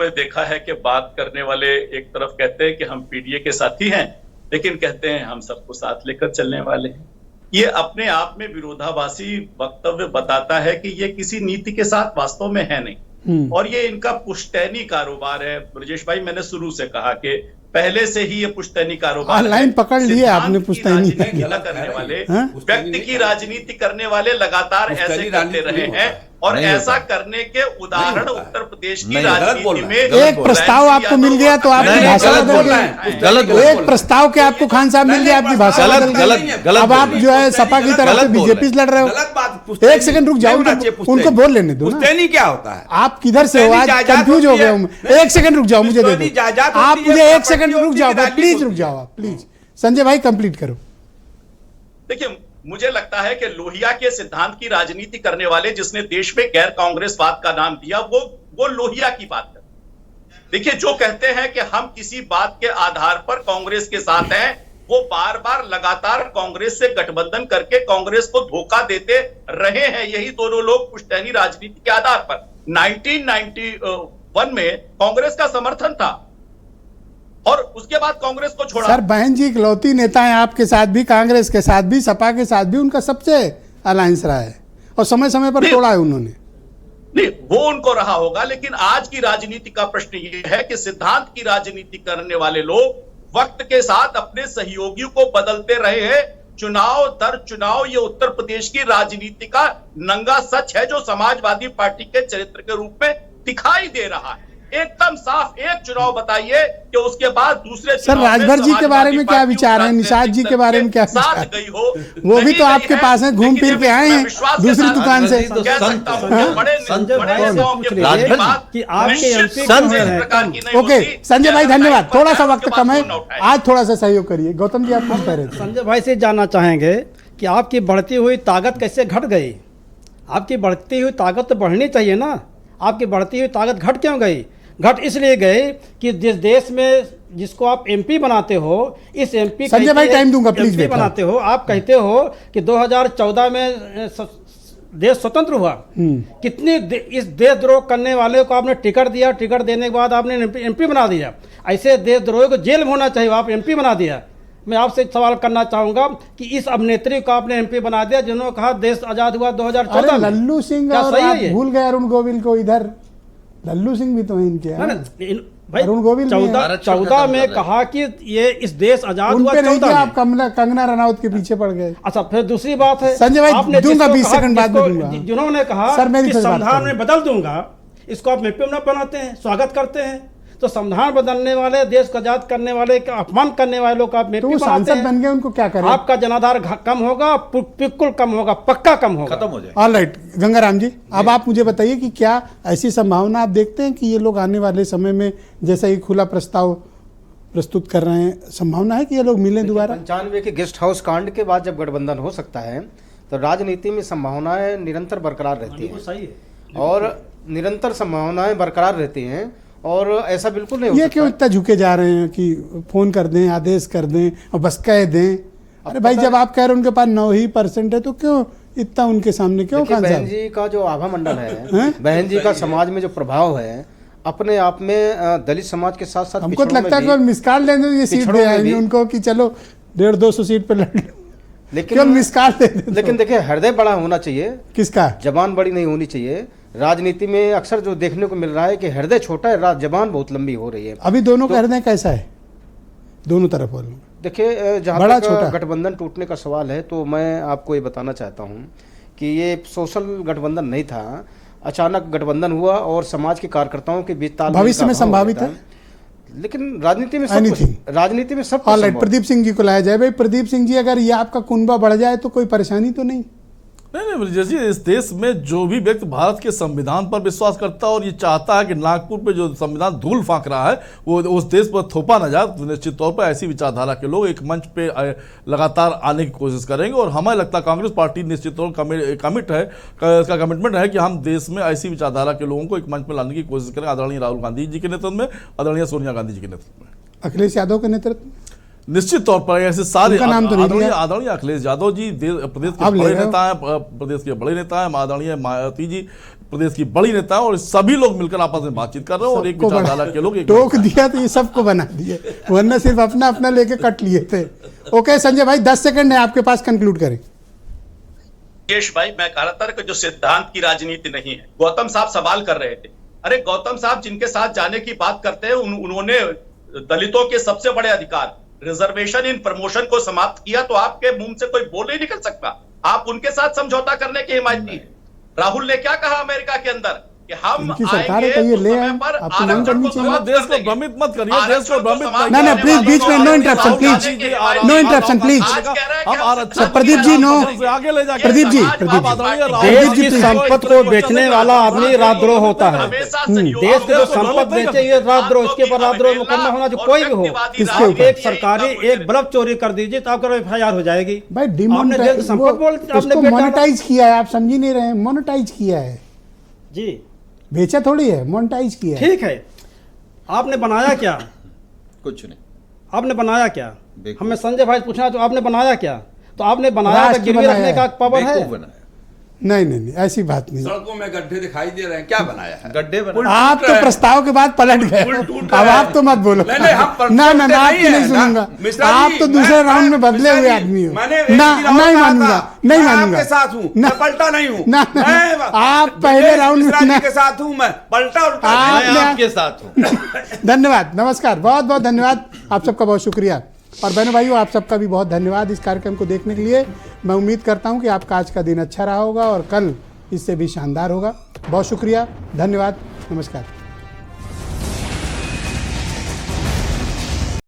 में देखा है कि बात करने वाले एक तरफ कहते हैं कि हम पीडीए के साथी हैं, लेकिन कहते हैं हम सबको साथ लेकर चलने वाले हैं। ये अपने आप में विरोधाभासी वक्तव्य बताता है कि ये किसी नीति के साथ वास्तव में है नहीं, और ये इनका पुश्तैनी कारोबार है। ब्रजेश भाई, मैंने शुरू से कहा कि पहले से ही ये पुश्तैनी कारोबार है। लाइन पकड़ ली है आपने पुश्तैनी। करने वाले हाँ? व्यक्ति की राजनीति करने वाले लगातार ऐसे करते रहे हैं, और नहीं ऐसा होता। करने के उदाहरण उत्तर प्रदेश की नहीं, राजनीति में एक प्रस्ताव आपको मिल गया तो आपकी नहीं, भाषा गलत बदल बोल रहे गई। हैं, गलत बोल रहे हैं। एक प्रस्ताव के आपको खान साहब मिल गया, आपकी भाषा गलत- बदल गई। गलत- गलत अब बोल आप रहे हैं। जो है सपा की तरफ से गलत बोल बीजेपी से लड़ रहे गलत हो। बात। एक सेकंड रुक जाओ, उनको बोल लेने दो ना। पुश्तैनी क्या होता है? आप किधर से हो? आज कंफ्यूज हो गया हूं मैं। एक सेकंड रुक जाओ, मुझे दे पुश्तैनी दो जायदाद आप। होती है, मुझे एक प्रॉपर्टी सेकंड रुक होती जाओ है, भाई, प्लीज होती रुक है। जाओ आप, प्लीज। संजय भाई कंप्लीट करो। देखिए, मुझे लगता है कि लोहिया के सिद्धांत की राजनीति करने वाले जिसने देश में गैर कांग्रेसवाद का नाम दिया, वो लोहिया की बात कर। देखिए, जो कहते हैं कि हम किसी बात के आधार पर कांग्रेस के साथ हैं, वो बार बार लगातार कांग्रेस से गठबंधन करके कांग्रेस को धोखा देते रहे हैं। यही दोनों लोग पुश्तैनी राजनीति के आधार पर 1991 में कांग्रेस का समर्थन था, और उसके बाद कांग्रेस को छोड़ा। सर बहन जी इकलौती नेता है आपके साथ भी, कांग्रेस के साथ भी, सपा के साथ भी उनका सबसे अलायंस रहा है और समय समय पर तोड़ा है उन्होंने। नहीं, वो उनको रहा होगा, लेकिन आज की राजनीति का प्रश्न ये है कि सिद्धांत की राजनीति करने वाले लोग वक्त के साथ अपने सहयोगियों को बदलते रहे हैं। चुनाव दर चुनाव ये उत्तर प्रदेश की राजनीति का नंगा सच है, जो समाजवादी पार्टी के चरित्र के रूप में दिखाई दे रहा है। एकदम साफ एक चुनाव बताइए कि उसके बाद दूसरे सर राजभर जी के बारे में क्या विचार है? निषाद जी के बारे में क्या विचार साथ गई हो, वो भी तो आपके पास है, घूम फिर के आए हैं दूसरी दुकान से। कह सकता हूं कि बड़े संजय बड़े भाई से नेताओं पूछ के लीजिए बात की बात कि आपके निश्चित एमपी संत कौन इस है? प्रकार की नहीं ओके होती। संजय भाई धन्यवाद, थोड़ा सा वक्त उसके कम बाद है, फोन न उठाएं। आज थोड़ा सा सहयोग करिए। गौतम जी आप कुछ कह रहे थे। संजय भाई से जानना चाहेंगे कि आपकी बढ़ती हुई ताकत कैसे घट गई? आपकी बढ़ती हुई ताकत तो बढ़नी चाहिए ना, आपकी बढ़ती हुई ताकत घट क्यों गई? घट इसलिए गए कि जिस देश में जिसको आप एमपी बनाते हो, इस एमपी संजय भाई टाइम दूंगा प्लीज। एमपी बनाते हो, आप कहते हो कि 2014 में देश स्वतंत्र हुआ, कितनी इस देशद्रोह करने वाले को आपने टिकट दिया, टिकट देने के बाद आपने एमपी बना दिया। ऐसे देशद्रोही को जेल में होना चाहिए, आप एमपी बना दिया। मैं आपसे सवाल करना चाहूंगा कि इस अभिनेत्री को आपने एमपी बना दिया जिन्होंने कहा देश आजाद हुआ 2014 में। लल्लू सिंह क्या और सही आप है ये? भूल गए अरुण गोविल को। इधर लल्लू सिंह भी तो है इनके यहाँ। भाई अरुण गोविल भी हैं। 14 में कहा कि ये इस देश आजाद उन हुआ पे नहीं 14 किया, में। आप कंगना रनौत के पीछे पड़ गए। अच्छा, फिर दूसरी बात है संजय भाई, आपने दूंगा जिसको 20 कहा- सेकंड बाद में जिसको- दूंगा। जिन्होंने कहा सर, मेरी कि फिर बात संविधान करें। में बदल दूंगा, इसको आप एमपी में बनाते हैं, स्वागत करते हैं। तो संविधान बदलने वाले, देश को आजाद करने वाले का अपमान करने वालों का आप तो एमपी वो बनाते सांसद बन हैं। गए, उनको क्या करें? आपका जनाधार कम होगा, बिल्कुल कम होगा, पक्का कम होगा। खत्म हो जाए। ऑल राइट गंगाराम जी, अब आप मुझे बताइए कि क्या ऐसी संभावना आप देखते हैं कि ये लोग आने वाले समय में जैसा ही खुला प्रस्ताव प्रस्तुत कर रहे हैं, संभावना है कि ये लोग मिलें दोबारा? 95 के गेस्ट हाउस कांड के बाद जब गठबंधन हो सकता है तो राजनीति में संभावनाएं निरंतर बरकरार रहती हैं, सही है। और निरंतर संभावनाएं बरकरार रहती हैं, और ऐसा बिल्कुल नहीं हो ये सकता। क्यों इतना झुके जा रहे हैं कि फोन कर दें, आदेश कर दें और बस कह दें? अरे भाई, जब आप कह रहे हैं उनके पास 9% है तो क्यों इतना उनके सामने क्यों? देखिए, खान बहन साहब, जी का जो आभा मंडल है, हैं? बहन जी का समाज में जो प्रभाव है, अपने आप में दलित समाज के साथ साथ हमको तो पिछड़ों लगता है में कि भी- मिसकाल देंगे ये सीट पिछड़ों दे में आएंगे भी- उनको कि चलो 150-200 सीट पे लड़ लो। क्यों लेकिन मिसकाल दे देते हो? लेकिन देखिए, हृदय बड़ा होना चाहिए, किसका? जबान बड़ी नहीं होनी चाहिए। राजनीति में अक्सर जो देखने को मिल रहा है कि हृदय छोटा है, जबान बहुत लंबी हो रही है। अभी दोनों का हृदय कैसा है? दोनों तरफ वालों। देखिए, बड़ा जहाँ छोटा? तक गठबंधन टूटने का सवाल है तो मैं आपको ये बताना चाहता हूँ कि ये सोशल गठबंधन नहीं था, अचानक गठबंधन हुआ और समाज के कार्यकर्ताओं के बीच तालमेल भविष्य का में अभाव संभावित रहता है? लेकिन राजनीति में सब Anything. कुछ, राजनीति में सब कुछ ऑल राइट, संभव है। प्रदीप सिंह जी को लाया जाए। भाई प्रदीप सिंह जी, अगर ये आपका कुनबा बढ़ जाए तो कोई परेशानी तो नहीं? नहीं, जैसे इस देश में जो भी व्यक्ति भारत के संविधान पर विश्वास करता है और ये चाहता है कि नागपुर पे जो संविधान धूल फांक रहा है वो उस देश पर थोपा न जाए, तो निश्चित तौर पर ऐसी विचारधारा के लोग एक मंच पे लगातार आने की कोशिश करेंगे। और हमें लगता है कांग्रेस पार्टी निश्चित तौर पर इसका कमिटमेंट है कि हम देश में ऐसी विचारधारा के लोगों को एक मंच पर लाने की कोशिश करें, आदरणीय राहुल गांधी जी के नेतृत्व में, आदरणीय सोनिया गांधी जी के नेतृत्व में, अखिलेश यादव के नेतृत्व में? निश्चित तौर पर ऐसे सारे उनका नाम तो नहीं लिया। आदरणीय अखिलेश यादव जी प्रदेश के अब ले बड़े रहे हो। नेता हैं, प्रदेश के बड़े नेता हैं, आदरणीय मायावती जी प्रदेश की बड़ी नेता है, और सभी लोग मिलकर आपस में बातचीत कर रहे हैं और एक सबको बना- विचारधारा के लोग एक टोक दिया तो ये सबको बना दिए, वरना सिर्फ अपना अपना लेके कट लिए थे। ओके संजय भाई, 10 सेकंड है आपके पास, कंक्लूड करें। यश भाई, मैं कह रहा था कि जो सिद्धांत की राजनीति नहीं है। गौतम साहब सवाल कर रहे थे, अरे गौतम साहब जिनके साथ जाने की बात करते हैं उन्होंने दलितों के सबसे बड़े अधिकार रिजर्वेशन इन प्रमोशन को समाप्त किया, तो आपके मुंह से कोई बोल नहीं निकल सकता। आप उनके साथ समझौता करने की हिमायती है। राहुल ने क्या कहा अमेरिका के अंदर कि हम इनकी सरकार है आएंगे तो ये तो ले समय आए। पर आपको मांग आरक्षण करनी को चाहिए। समाप्त देश कर को देंगे। भ्रमित मत करिए, देश को आरक्षण भ्रमित समाप्त मत ना, ना, करने प्लीज, वालों बीच में को no आगे interruption, लाने please. के लिए No interruption, please. आज कह रहे हैं कि हम हम आरक्षण प्रदीप जी, no. आगे ले जाकर प्रदीप जी, आप प्रदीप जी। आदरणीय राहुल देश गांधी की जी संपत्ति को बेचने वाला आदमी राजद्रोह होता है। हमेशा देश की जो संपत्ति बेचे ये राजद्रोह, इसके ऊपर राजद्रोह मुकदमा होना जो कोई भी हो। किसके आप ऊपर? एक सरकारी एक बल्ब चोरी कर दीजिए तो आपका FIR हो जाएगी। भाई आपने देश की संपत्ति बोल आपने उसको बेचा। मोनेटाइज किया है, आप समझ ही नहीं रहे हैं। मोनेटाइज किया है, जी बेचा थोड़ी है, मोनेटाइज किया है। ठीक है, आपने बनाया क्या? कुछ नहीं। आपने बनाया क्या? बेवकूफ। हमें संजय भाई पूछना तो आपने बनाया क्या? तो आपने बनाया राष्ट्र तो गिरवी बनाया रखने का है। पावर है? बेवकूफ बनाया, नहीं नहीं नहीं, ऐसी बात नहीं। सड़कों में गड्ढे दिखाई दे रहे हैं, क्या बनाया है? गड्ढे बनाए। आप तो प्रस्ताव के बाद पलट गए, पुल टूट अब रहा है। आप तो मत बोलो। नहीं, हम पर- ना ना ना, नहीं आपकी है, नहीं ना। सुनूंगा। मिश्रा आप जी, तो दूसरे मैं- राउंड में बदले मिश्रा हुए जी, आदमी हो। मैंने एक ना ही राउंड नहीं कहा मानूंगा, था, नहीं मैं मानूंगा। आपके साथ हूँ, ना, मैं पलटा नहीं हूँ। ना, ना, मैं- आप पहले ब्रजेश राउंड में मिश्रा जी ना- के साथ हूँ, मैं पलटा उल्टा आप- नहीं। मैं आपने- आपके साथ हूँ। धन्यवाद, नमस्कार, बहुत बहुत धन्यवाद, आप सबका बहुत शुक्रिया। और बहनों भाइयों, आप सबका भी बहुत धन्यवाद इस कार्यक्रम को देखने के लिए। मैं उम्मीद करता हूं कि आपका आज का दिन अच्छा रहा होगा और कल इससे भी शानदार होगा। बहुत शुक्रिया, धन्यवाद, नमस्कार।